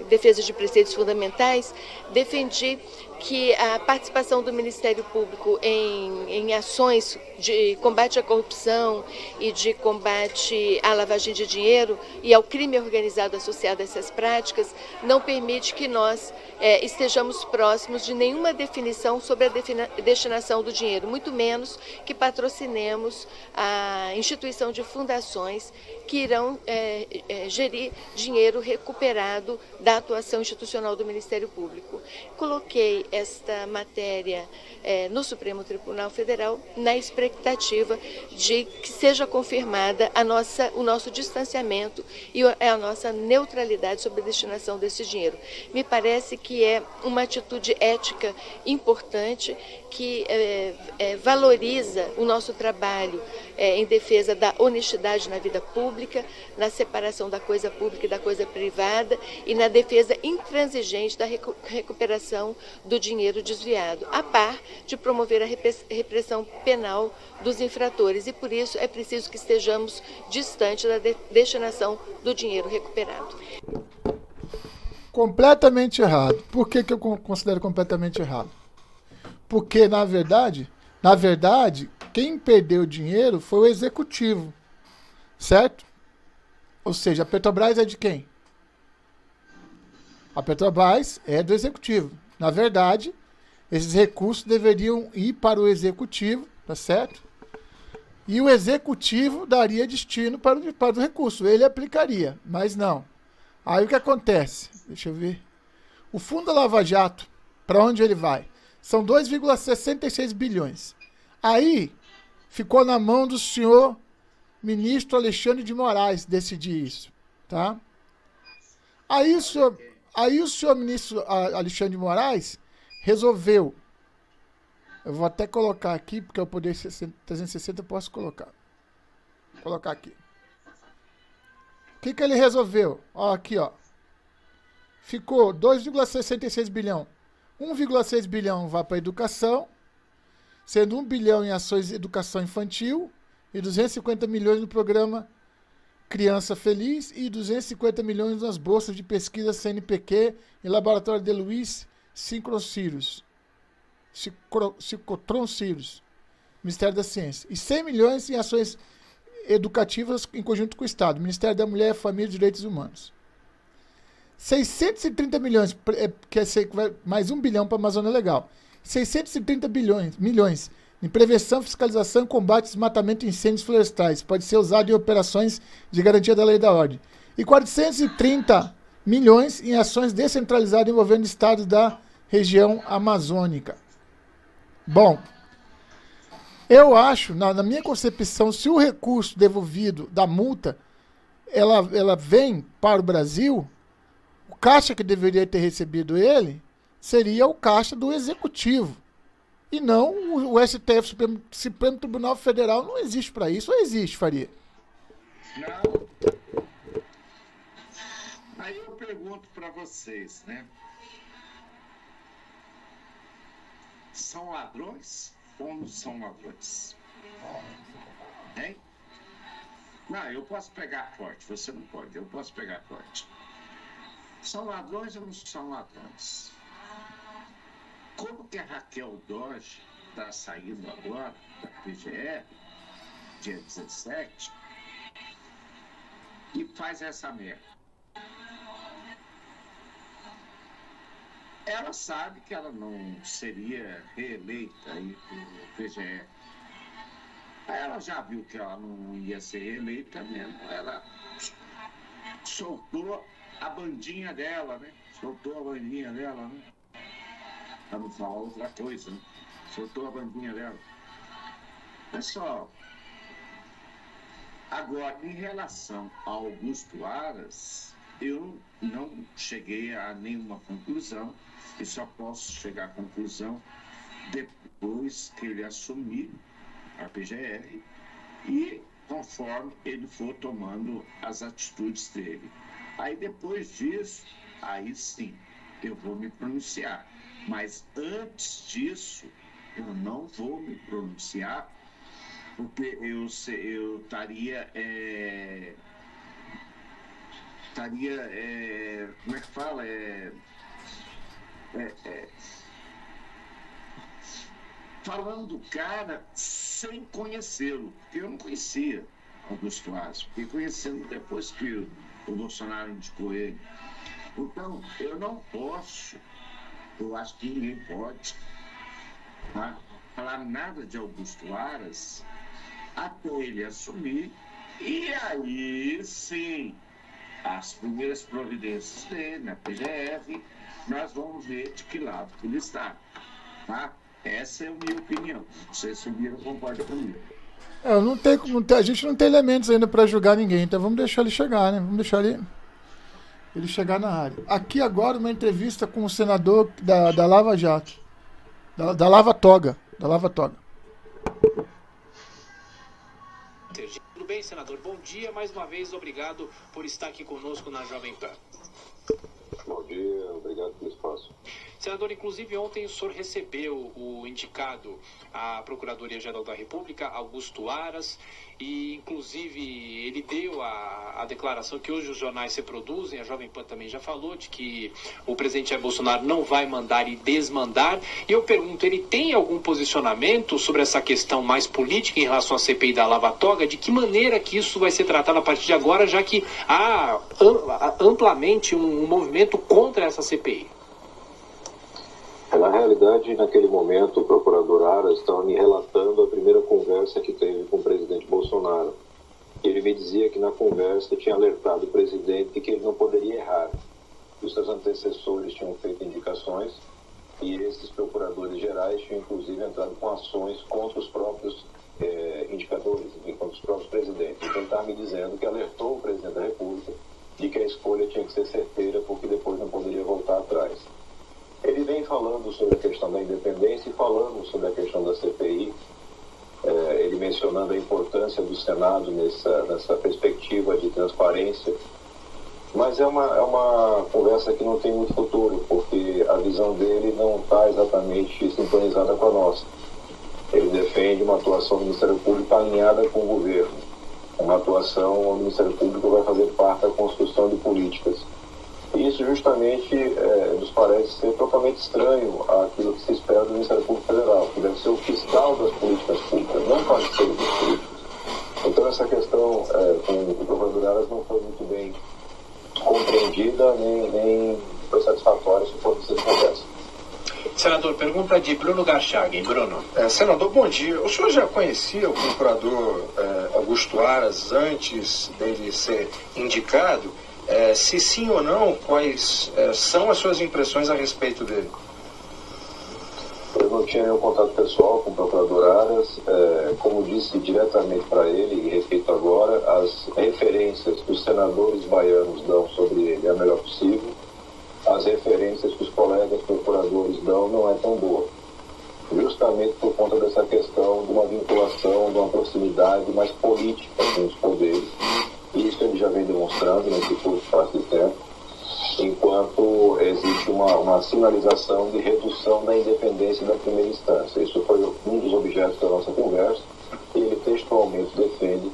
defesa de preceitos fundamentais, defendi que a participação do Ministério Público em ações de combate à corrupção e de combate à lavagem de dinheiro e ao crime organizado associado a essas práticas não permite que nós estejamos próximos de nenhuma definição sobre a destinação do dinheiro, muito menos que patrocinemos a instituição de fundações que irão gerir dinheiro recuperado da atuação institucional do Ministério Público. Coloquei esta matéria no Supremo Tribunal Federal na expectativa de que seja confirmada o nosso distanciamento e a nossa neutralidade sobre a destinação desse dinheiro. Me parece que é uma atitude ética importante que valoriza o nosso trabalho em defesa da honestidade na vida pública, na separação da coisa pública e da coisa privada e na defesa intransigente da recuperação do dinheiro desviado, a par de promover a repressão penal dos infratores. E por isso é preciso que estejamos distantes da destinação do dinheiro recuperado. Completamente errado. Por que eu considero completamente errado? Porque, na verdade, quem perdeu o dinheiro foi o executivo, certo? Ou seja, a Petrobras é de quem? A Petrobras é do executivo. Na verdade, esses recursos deveriam ir para o executivo, tá certo? E o executivo daria destino para o recurso. Ele aplicaria, mas não. Aí o que acontece? Deixa eu ver. O Fundo da Lava Jato, para onde ele vai? São 2,66 bilhões. Aí ficou na mão do senhor ministro Alexandre de Moraes decidir isso, tá? Aí o senhor ministro Alexandre de Moraes resolveu. Eu vou até colocar aqui, porque o poder 360 eu posso colocar. Vou colocar aqui. O que ele resolveu? Ó, aqui, ó. Ficou 2,66 bilhão. 1,6 bilhão vai para a educação, sendo 1 bilhão em ações de educação infantil e 250 milhões no programa Criança Feliz e 250 milhões nas bolsas de pesquisa CNPq e Laboratório de Luiz Cicotron Cyrus, Ministério da Ciência. E 100 milhões em ações educativas em conjunto com o Estado, Ministério da Mulher, Família e Direitos Humanos. 630 milhões, mais 1 bilhão para a Amazônia Legal. 630 milhões em prevenção, fiscalização e combate ao desmatamento e incêndios florestais. Pode ser usado em operações de garantia da lei e da ordem. E 430 milhões em ações descentralizadas envolvendo estados da região amazônica. Bom, eu acho, na minha concepção, se o recurso devolvido da multa, ela vem para o Brasil, o caixa que deveria ter recebido ele seria o caixa do executivo. E não o STF, Supremo Tribunal Federal, não existe para isso. Ou existe, Faria? Não. Aí eu pergunto para vocês, né? São ladrões ou não são ladrões? Hein? Não, eu posso pegar forte, você não pode. Eu posso pegar forte. São ladrões ou não são ladrões? Como que a Raquel Dodge está saindo agora da PGR, dia 17, e faz essa merda? Ela sabe que ela não seria reeleita aí pro PGR. Ela já viu que ela não ia ser reeleita mesmo. Ela soltou a bandinha dela, né? Soltou a bandinha dela, né? Pra não falar outra coisa, né? Soltou a bandinha dela. Pessoal, agora, em relação ao Augusto Aras, eu não cheguei a nenhuma conclusão e só posso chegar à conclusão depois que ele assumir a PGR e conforme ele for tomando as atitudes dele. Aí depois disso, aí sim, eu vou me pronunciar. Mas antes disso, eu não vou me pronunciar, porque eu estaria como é que fala? Falando do cara sem conhecê-lo, porque eu não conhecia Augusto Aras, fiquei conhecendo depois que o Bolsonaro indicou ele. Então, eu não posso, eu acho que ninguém pode, tá? Falar nada de Augusto Aras até ele assumir, e aí sim, as primeiras providências dele na PGR, nós vamos ver de que lado ele está, tá? Essa é a minha opinião. Vocês subiram, concordam comigo. A gente não tem elementos ainda para julgar ninguém, então vamos deixar ele chegar, né? Vamos deixar ele chegar na área. Aqui agora uma entrevista com o senador da Lava Jato, da Lava Toga. Tudo bem, senador? Bom dia, mais uma vez, obrigado por estar aqui conosco na Jovem Pan. Bom dia, obrigado pelo espaço. Senador, inclusive ontem o senhor recebeu o indicado à Procuradoria-Geral da República, Augusto Aras, e inclusive ele deu a declaração que hoje os jornais se produzem, a Jovem Pan também já falou, de que o presidente Jair Bolsonaro não vai mandar e desmandar. E eu pergunto, ele tem algum posicionamento sobre essa questão mais política em relação à CPI da Lava Toga? De que maneira que isso vai ser tratado a partir de agora, já que há amplamente um movimento contra essa CPI? Na realidade, naquele momento, o procurador Aras estava me relatando a primeira conversa que teve com o presidente Bolsonaro. Ele me dizia que na conversa tinha alertado o presidente que ele não poderia errar. Os seus antecessores tinham feito indicações e esses procuradores gerais tinham, inclusive, entrado com ações contra os próprios indicadores, contra os próprios presidentes. Então, ele estava me dizendo que alertou o presidente da República de que a escolha tinha que ser certeira, porque depois não poderia voltar atrás. Ele vem falando sobre a questão da independência e falando sobre a questão da CPI, ele mencionando a importância do Senado nessa perspectiva de transparência, mas é uma conversa que não tem muito futuro, porque a visão dele não está exatamente sintonizada com a nossa. Ele defende uma atuação do Ministério Público alinhada com o governo, uma atuação onde o Ministério Público vai fazer parte da construção de políticas. Isso justamente nos parece ser totalmente estranho àquilo que se espera do Ministério Público Federal, que deve ser o fiscal das políticas públicas, não parceiro dos políticos. Então essa questão com o procurador Aras não foi muito bem compreendida, nem foi satisfatória se for essa conversa. Senador, pergunta de Bruno Garchagen. Bruno. Senador, bom dia. O senhor já conhecia o procurador Augusto Aras antes dele ser indicado? Se sim ou não, quais são as suas impressões a respeito dele? Eu não tinha nenhum contato pessoal com o procurador Aras. Como disse diretamente para ele, e repito agora, as referências que os senadores baianos dão sobre ele é a melhor possível. As referências que os colegas procuradores dão não é tão boa. Justamente por conta dessa questão de uma vinculação, de uma proximidade mais política com os poderes. Isso ele já vem demonstrando nesse curto espaço de tempo, enquanto existe uma sinalização de redução da independência da primeira instância. Isso foi um dos objetos da nossa conversa, e ele textualmente defende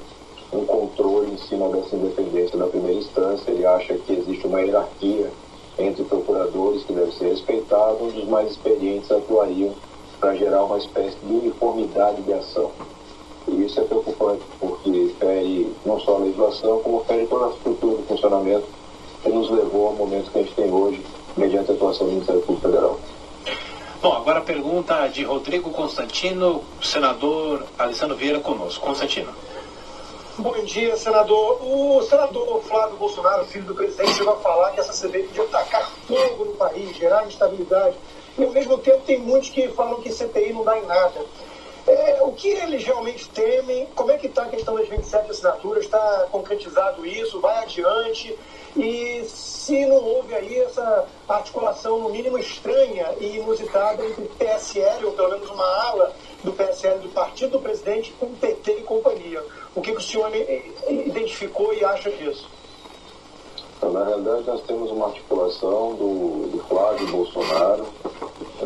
um controle em cima dessa independência da primeira instância. Ele acha que existe uma hierarquia entre procuradores, que deve ser respeitado, onde os mais experientes atuariam para gerar uma espécie de uniformidade de ação. E isso é preocupante, porque fere não só a legislação, como fere toda a estrutura de funcionamento que nos levou ao momento que a gente tem hoje, mediante a atuação do Ministério Público Federal. Bom, agora a pergunta de Rodrigo Constantino, senador Alessandro Vieira conosco. Constantino. Bom dia, senador. O senador Flávio Bolsonaro, filho do presidente, chegou a falar que essa CPI podia tacar fogo no país, gerar instabilidade. E, ao mesmo tempo, tem muitos que falam que CPI não dá em nada. O que eles realmente temem? Como é que está a questão das 27 assinaturas? Está concretizado isso? Vai adiante? E se não houve aí essa articulação, no mínimo estranha e inusitada, entre PSL, ou pelo menos uma ala do PSL, do partido do presidente, com PT e companhia. O que o senhor identificou e acha disso? Na realidade, nós temos uma articulação do Flávio Bolsonaro,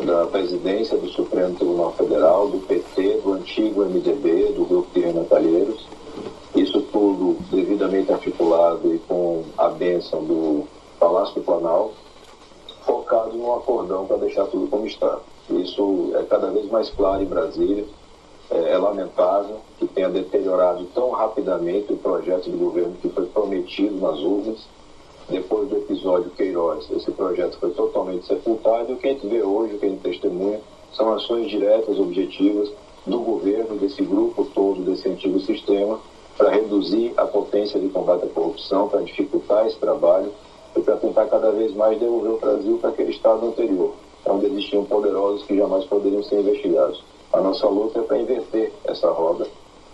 da presidência do Supremo Tribunal Federal, do PT, do antigo MDB, do Grupo de Renan Calheiros. Isso tudo devidamente articulado e com a bênção do Palácio do Planalto, focado num acordão para deixar tudo como está. Isso é cada vez mais claro em Brasília. É lamentável que tenha deteriorado tão rapidamente o projeto de governo que foi prometido nas urnas. Depois do episódio Queiroz, esse projeto foi totalmente sepultado, e o que a gente vê hoje, o que a gente testemunha, são ações diretas, objetivas do governo, desse grupo todo, desse antigo sistema, para reduzir a potência de combate à corrupção, para dificultar esse trabalho e para tentar cada vez mais devolver o Brasil para aquele estado anterior, onde existiam poderosos que jamais poderiam ser investigados. A nossa luta é para inverter essa roda,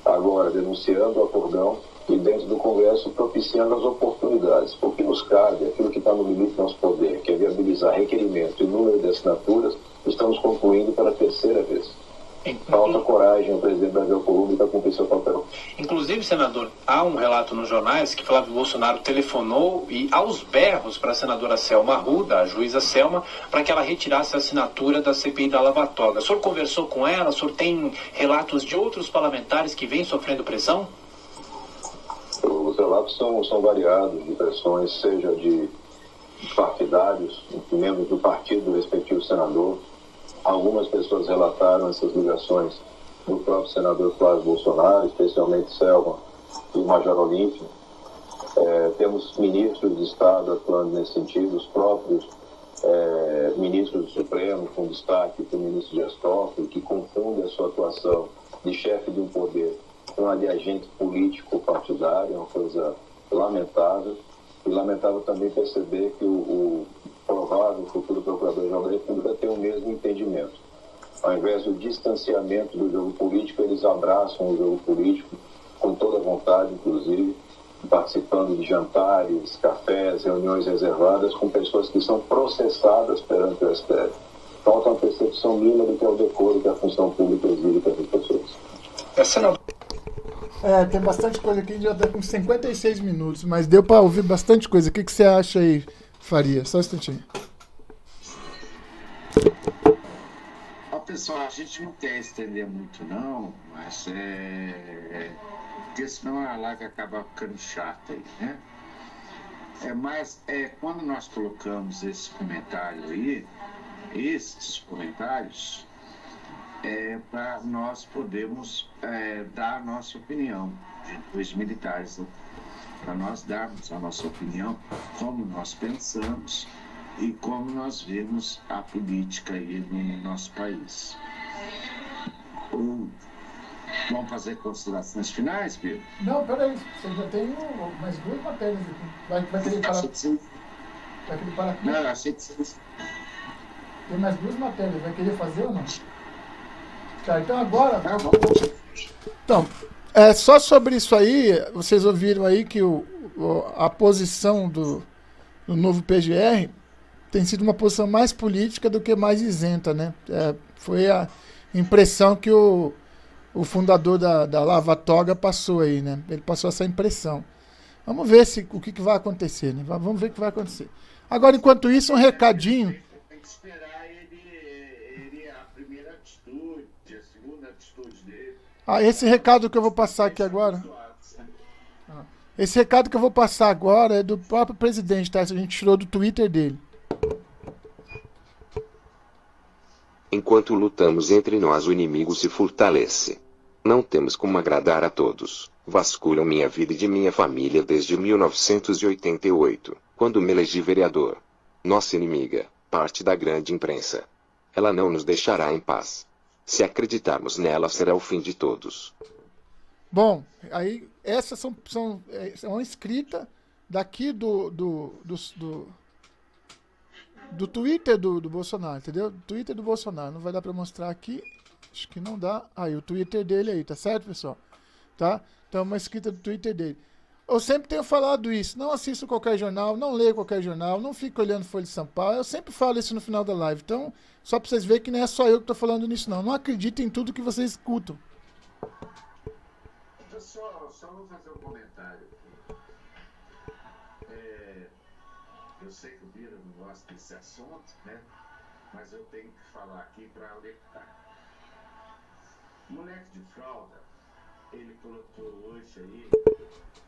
agora denunciando o acordão e dentro do Congresso propiciando as oportunidades. O que nos cabe, aquilo que está no limite do nosso poder, que é viabilizar requerimento e número de assinaturas, estamos concluindo pela terceira vez. Falta coragem ao presidente da República cumprir seu papel. Inclusive, senador, há um relato nos jornais que Flávio Bolsonaro telefonou e aos berros para a senadora Selma Arruda, a juíza Selma, para que ela retirasse a assinatura da CPI da Lava Toga. O senhor conversou com ela? O senhor tem relatos de outros parlamentares que vêm sofrendo pressão? Os relatos são variados, de pressões, seja de partidários, membros do partido do respectivo senador. Algumas pessoas relataram essas ligações do próprio senador Flávio Bolsonaro, especialmente Selma e o Major Olímpio. Temos ministros de Estado atuando nesse sentido, os próprios ministros do Supremo, com destaque para o ministro Dias Toffoli, que confunde a sua atuação de chefe de um poder com a de agente político partidário, é uma coisa lamentável. E lamentável também perceber que o provável futuro Procurador-Geral da República tem o mesmo entendimento. Ao invés do distanciamento do jogo político, eles abraçam o jogo político com toda a vontade, inclusive, participando de jantares, cafés, reuniões reservadas com pessoas que são processadas perante o STF. Falta uma percepção mínima do que é o decoro que a função pública exige para essas pessoas. Tem bastante coisa aqui, já está com 56 minutos, mas deu para ouvir bastante coisa. O que você acha aí, Faria? Só um instantinho. Pessoal, a gente não quer estender muito não, mas porque senão a live acaba ficando chata aí, né? Mas quando nós colocamos esse comentário aí, esses comentários, para nós podermos dar a nossa opinião de dois militares, para nós darmos a nossa opinião, como nós pensamos e como nós vemos a política aí no nosso país. Vamos fazer considerações finais, Pedro? Não, peraí, você já tem mais duas matérias aqui. Vai querer parar? Vai querer parar aqui? Não, achei que você... Tem mais duas matérias, vai querer fazer ou não? Tá, então agora... Então, só sobre isso aí, vocês ouviram aí que a posição do novo PGR tem sido uma posição mais política do que mais isenta, né? Foi a impressão que o fundador da Lava Toga passou aí, né? Ele passou essa impressão. Vamos ver o que vai acontecer, né? Vamos ver o que vai acontecer. Agora, enquanto isso, um recadinho. Tem que esperar ele a primeira atitude, a segunda atitude dele. Esse recado que eu vou passar aqui agora. Esse recado que eu vou passar agora é do próprio presidente, tá? A gente tirou do Twitter dele. Enquanto lutamos entre nós, o inimigo se fortalece. Não temos como agradar a todos. Vasculham minha vida e de minha família desde 1988, quando me elegi vereador. Nossa inimiga, parte da grande imprensa. Ela não nos deixará em paz. Se acreditarmos nela, será o fim de todos. Bom, aí essas é uma escrita daqui do Twitter do Bolsonaro, entendeu? Twitter do Bolsonaro. Não vai dar para mostrar aqui. Acho que não dá. Aí, o Twitter dele aí, tá certo, pessoal? Tá? Então, uma escrita do Twitter dele. Eu sempre tenho falado isso. Não assisto qualquer jornal, não leio qualquer jornal, não fico olhando Folha de São Paulo. Eu sempre falo isso no final da live. Então, só para vocês verem que não é só eu que tô falando nisso, não. Não acreditem em tudo que vocês escutam. Só vou fazer um comentário aqui. Eu sei que o Bira não gosta desse assunto, né? Mas eu tenho que falar aqui para alertar. Moleque de fralda, ele colocou hoje aí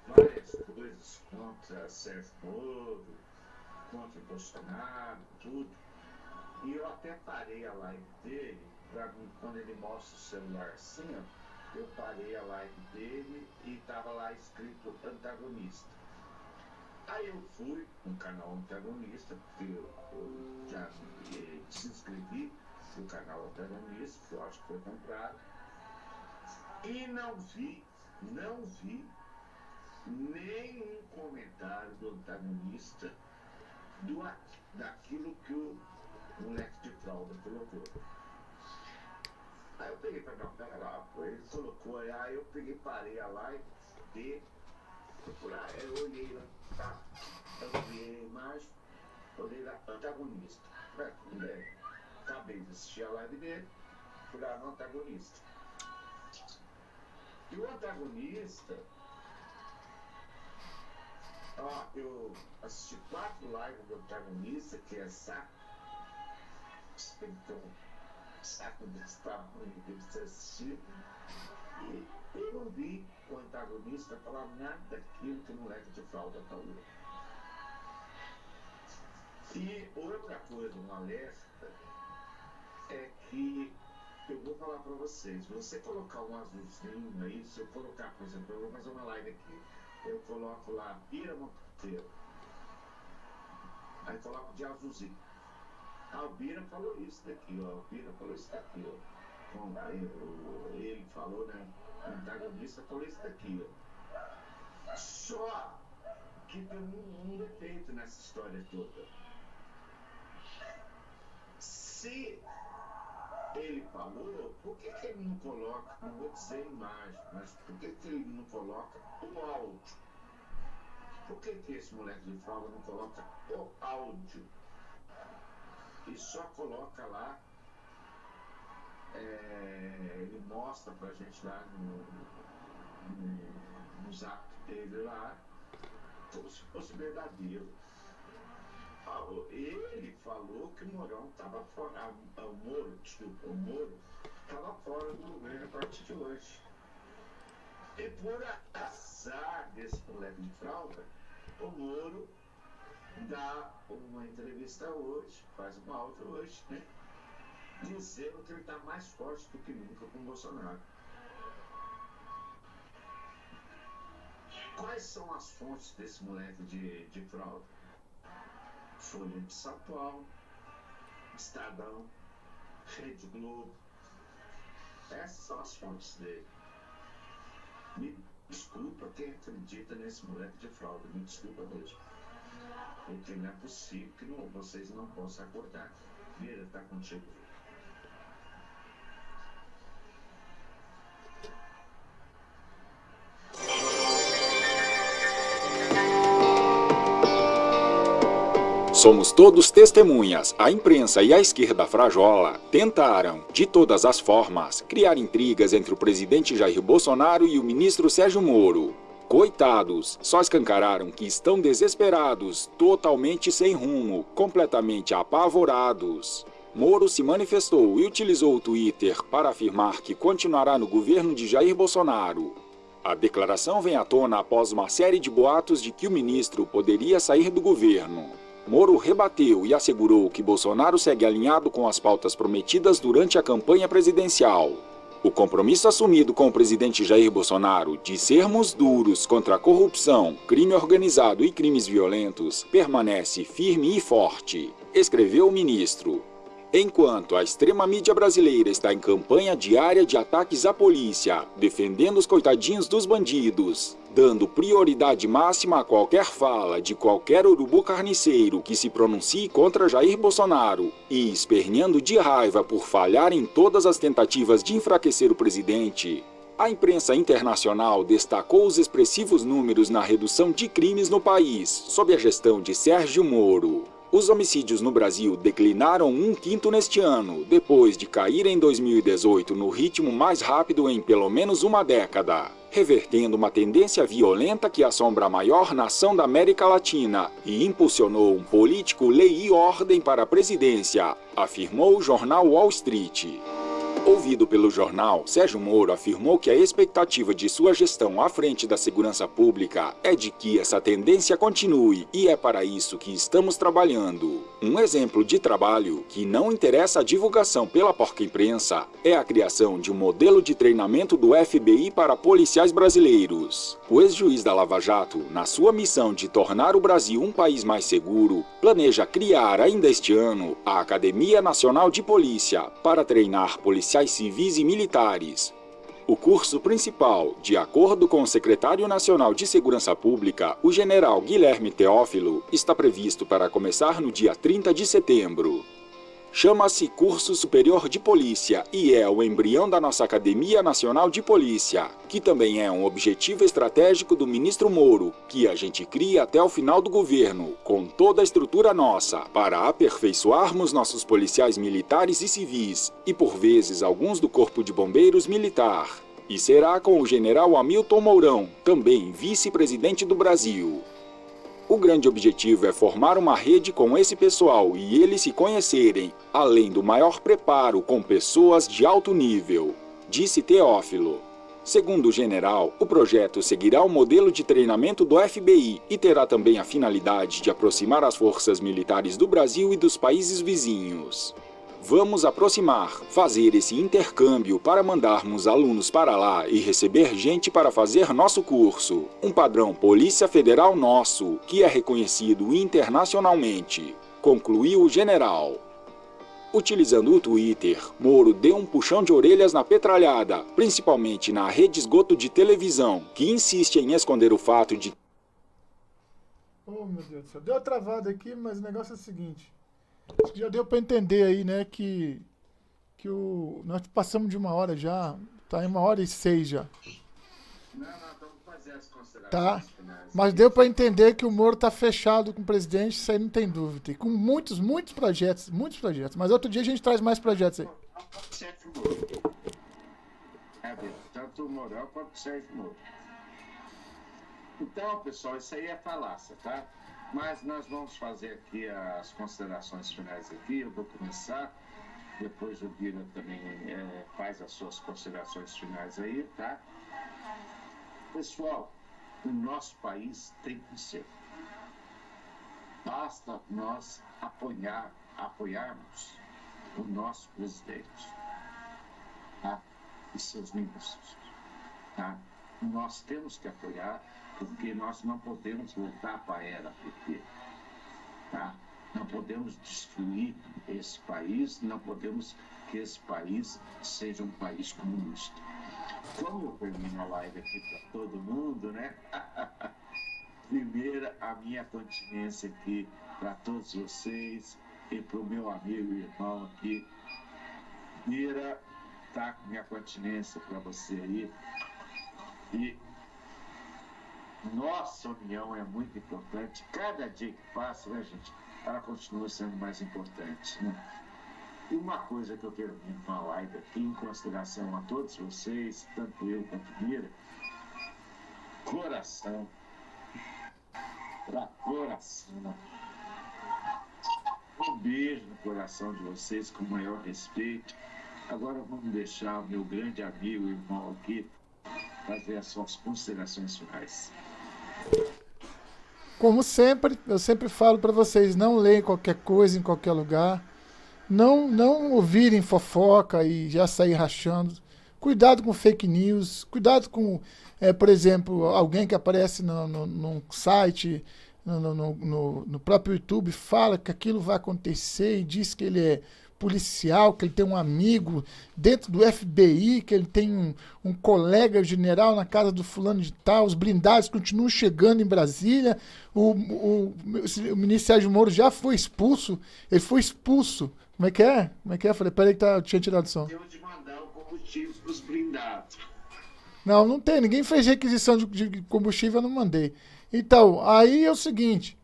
várias coisas contra Sérgio Moro, contra o Bolsonaro, tudo. E eu até parei a live dele, quando ele mostra o celular assim, ó, eu parei a live dele e estava lá escrito antagonista. Aí eu fui no canal antagonista, porque eu já desinscrevi do canal antagonista, que eu acho que foi comprado, e não vi nenhum comentário do antagonista daquilo que o moleque de fralda colocou. Aí eu peguei pra não, pera lá, pô, ele colocou, aí eu peguei, parei a live dele, eu olhei lá, tá, eu vi a imagem, olhei lá, antagonista. Acabei de assistir a live dele, fui lá no antagonista. E o antagonista, ó, eu assisti 4 lives do antagonista, que é saco. Então, saco desse tamanho que você assistiu. E eu não vi o antagonista falar nada daquilo que o moleque de fralda falou. E outra coisa, um alerta, é que eu vou falar para vocês, você colocar um azulzinho aí, se eu colocar, por exemplo, eu vou fazer uma live aqui, eu coloco lá Bira Monteiro, aí coloco de azulzinho. Ah, o Bira falou isso daqui, ó, o Bira falou isso daqui, ó. Ele falou, né, o antagonista falou isso daqui, ó. Só que tem um defeito nessa história toda. Se ele falou, por que ele não coloca, não vou dizer a imagem, mas por que ele não coloca o áudio? Por que esse moleque de fralda não coloca o áudio? E só coloca lá, ele mostra pra gente lá no zap dele lá, como se fosse verdadeiro. Ele falou que o Mourão estava fora, o Moro estava fora do governo a partir de hoje. E por azar desse moleque de fralda, o Moro dá uma entrevista hoje, faz uma outra hoje, né? Dizendo que ele está mais forte do que nunca com o Bolsonaro. Quais são as fontes desse moleque de fralda? Folha de São Paulo, Estadão, Rede Globo. Essas são as fontes dele. Me desculpa quem acredita nesse moleque de fralda, me desculpa mesmo. Porque não é possível que vocês não possam acordar. Vira, tá contigo. Somos todos testemunhas. A imprensa e a esquerda frajola tentaram, de todas as formas, criar intrigas entre o presidente Jair Bolsonaro e o ministro Sérgio Moro. Coitados, só escancararam que estão desesperados, totalmente sem rumo, completamente apavorados. Moro se manifestou e utilizou o Twitter para afirmar que continuará no governo de Jair Bolsonaro. A declaração vem à tona após uma série de boatos de que o ministro poderia sair do governo. Moro rebateu e assegurou que Bolsonaro segue alinhado com as pautas prometidas durante a campanha presidencial. O compromisso assumido com o presidente Jair Bolsonaro de sermos duros contra a corrupção, crime organizado e crimes violentos permanece firme e forte, escreveu o ministro. Enquanto a extrema mídia brasileira está em campanha diária de ataques à polícia, defendendo os coitadinhos dos bandidos, dando prioridade máxima a qualquer fala de qualquer urubu carniceiro que se pronuncie contra Jair Bolsonaro e esperneando de raiva por falhar em todas as tentativas de enfraquecer o presidente, a imprensa internacional destacou os expressivos números na redução de crimes no país, sob a gestão de Sérgio Moro. Os homicídios no Brasil declinaram 1/5 neste ano, depois de cair em 2018 no ritmo mais rápido em pelo menos uma década, revertendo uma tendência violenta que assombra a maior nação da América Latina e impulsionou um político lei e ordem para a presidência, afirmou o jornal Wall Street. Ouvido pelo jornal, Sérgio Moro afirmou que a expectativa de sua gestão à frente da segurança pública é de que essa tendência continue e é para isso que estamos trabalhando. Um exemplo de trabalho que não interessa a divulgação pela porca imprensa é a criação de um modelo de treinamento do FBI para policiais brasileiros. O ex-juiz da Lava Jato, na sua missão de tornar o Brasil um país mais seguro, planeja criar ainda este ano a Academia Nacional de Polícia para treinar policiais civis e militares. O curso principal, de acordo com o secretário nacional de Segurança Pública, o general Guilherme Teófilo, está previsto para começar no dia 30 de setembro. Chama-se Curso Superior de Polícia e é o embrião da nossa Academia Nacional de Polícia, que também é um objetivo estratégico do ministro Moro, que a gente cria até o final do governo, com toda a estrutura nossa, para aperfeiçoarmos nossos policiais militares e civis, e por vezes alguns do Corpo de Bombeiros Militar. E será com o general Hamilton Mourão, também vice-presidente do Brasil. O grande objetivo é formar uma rede com esse pessoal e eles se conhecerem, além do maior preparo com pessoas de alto nível, disse Teófilo. Segundo o general, o projeto seguirá o modelo de treinamento do FBI e terá também a finalidade de aproximar as forças militares do Brasil e dos países vizinhos. Vamos aproximar, fazer esse intercâmbio para mandarmos alunos para lá e receber gente para fazer nosso curso. Um padrão Polícia Federal nosso, que é reconhecido internacionalmente, concluiu o general. Utilizando o Twitter, Moro deu um puxão de orelhas na petralhada, principalmente na rede esgoto de televisão, que insiste em esconder o fato de... Oh, meu Deus do céu. Deu uma travada aqui, mas o negócio é o seguinte. Acho que já deu para entender aí, né, que nós passamos de 1 hora já, tá em 1h06 já. Não, vamos fazer as considerações. Tá, mas deu para entender que o Moro tá fechado com o presidente, isso aí não tem dúvida. E com muitos projetos, mas outro dia a gente traz mais projetos aí. Sérgio Moro. Tanto o Mourão quanto o Sérgio Moro. Então, pessoal, isso aí é falácia, tá? Mas nós vamos fazer aqui as considerações finais aqui. Eu vou começar, depois o Bira também faz as suas considerações finais aí, tá? Pessoal, o nosso país tem que ser. Basta nós apoiarmos o nosso presidente, tá? E seus ministros, tá? Nós temos que apoiar, porque nós não podemos voltar para a era PT, tá? Não podemos destruir esse país, não podemos que esse país seja um país comunista. Como eu termino a live aqui para todo mundo, né? Primeiro, a minha continência aqui para todos vocês e para o meu amigo e irmão aqui. Mira, tá com minha continência para você aí. E nossa união é muito importante. Cada dia que passa, né, gente, ela continua sendo mais importante, né? E uma coisa que eu quero vir na live aqui, em consideração a todos vocês, tanto eu quanto Mira, coração. Pra coração. Um beijo no coração de vocês, com o maior respeito. Agora vamos deixar o meu grande amigo e irmão aqui fazer as suas considerações finais. como sempre, eu sempre falo para vocês, não leiam qualquer coisa em qualquer lugar. Não ouvirem fofoca e já sair rachando. Cuidado com fake news. Cuidado com, por exemplo, alguém que aparece num site, no próprio YouTube, fala que aquilo vai acontecer e diz que ele é policial, que ele tem um amigo dentro do FBI, que ele tem um colega general na casa do fulano de tal. Os blindados continuam chegando em Brasília. O ministro Sérgio Moro já foi expulso. Ele foi expulso. Como é que é? Como é que é? Falei, peraí que eu tinha tirado o som. Temos de mandar o combustível para os blindados. Não tem. Ninguém fez requisição de combustível, eu não mandei. Então, aí é o seguinte.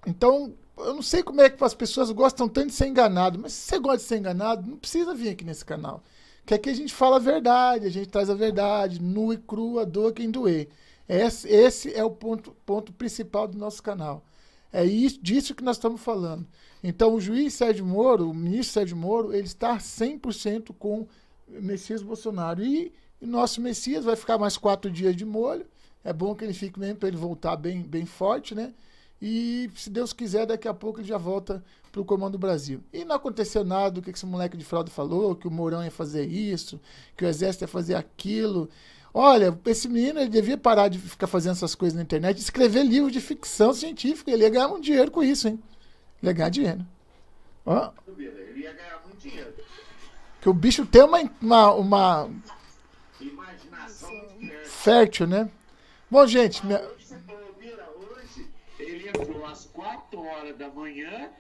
Então, eu não sei como é que as pessoas gostam tanto de ser enganado, mas se você gosta de ser enganado, não precisa vir aqui nesse canal. Que aqui a gente fala a verdade, a gente traz a verdade, nua e crua, doa quem doer. Esse é o ponto principal do nosso canal. É disso que nós estamos falando. Então, o juiz Sérgio Moro, o ministro Sérgio Moro, ele está 100% com o Messias Bolsonaro. E o nosso Messias vai ficar mais 4 dias de molho. É bom que ele fique mesmo para ele voltar bem forte, né? E, se Deus quiser, daqui a pouco ele já volta para o Comando do Brasil. E não aconteceu nada do que esse moleque de fralda falou, que o Mourão ia fazer isso, que o Exército ia fazer aquilo. Olha, esse menino ele devia parar de ficar fazendo essas coisas na internet, escrever livros de ficção científica. Ele ia ganhar muito dinheiro com isso, hein? Ele ia ganhar dinheiro. Ó. Ele ia ganhar muito dinheiro. Que o bicho tem uma imaginação fértil, né? Bom, gente... Hoje ele entrou às 4 horas da manhã,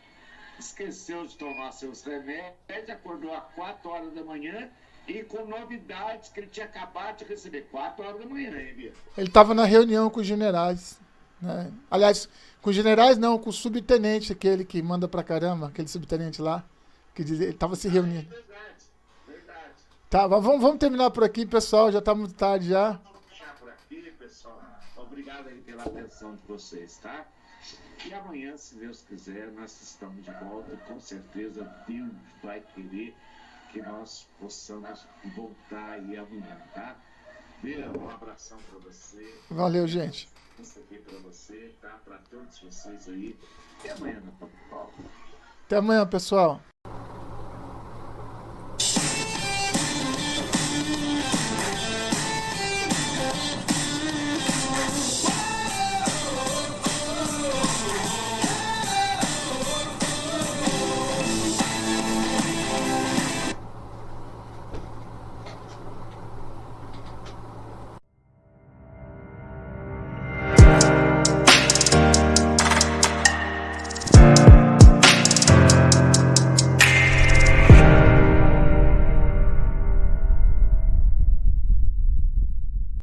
esqueceu de tomar seus remédios, acordou às 4 horas da manhã e com novidades que ele tinha acabado de receber. 4 horas da manhã, hein, Bia? Ele estava na reunião com os generais. Né? Aliás, com os generais não, com o subtenente, aquele que manda pra caramba, aquele subtenente lá, que diz, ele estava se reunindo. Verdade. Tá, vamos terminar por aqui, pessoal, já está muito tarde já. Vamos fechar por aqui, pessoal. Obrigado aí pela atenção de vocês, tá? E amanhã, se Deus quiser, nós estamos de volta. Com certeza, Deus vai querer que nós possamos voltar aí amanhã, tá? Bia, um abração para você. Valeu, gente. Isso aqui para você, tá? Para todos vocês aí. Até amanhã na Paulo. Até amanhã, pessoal.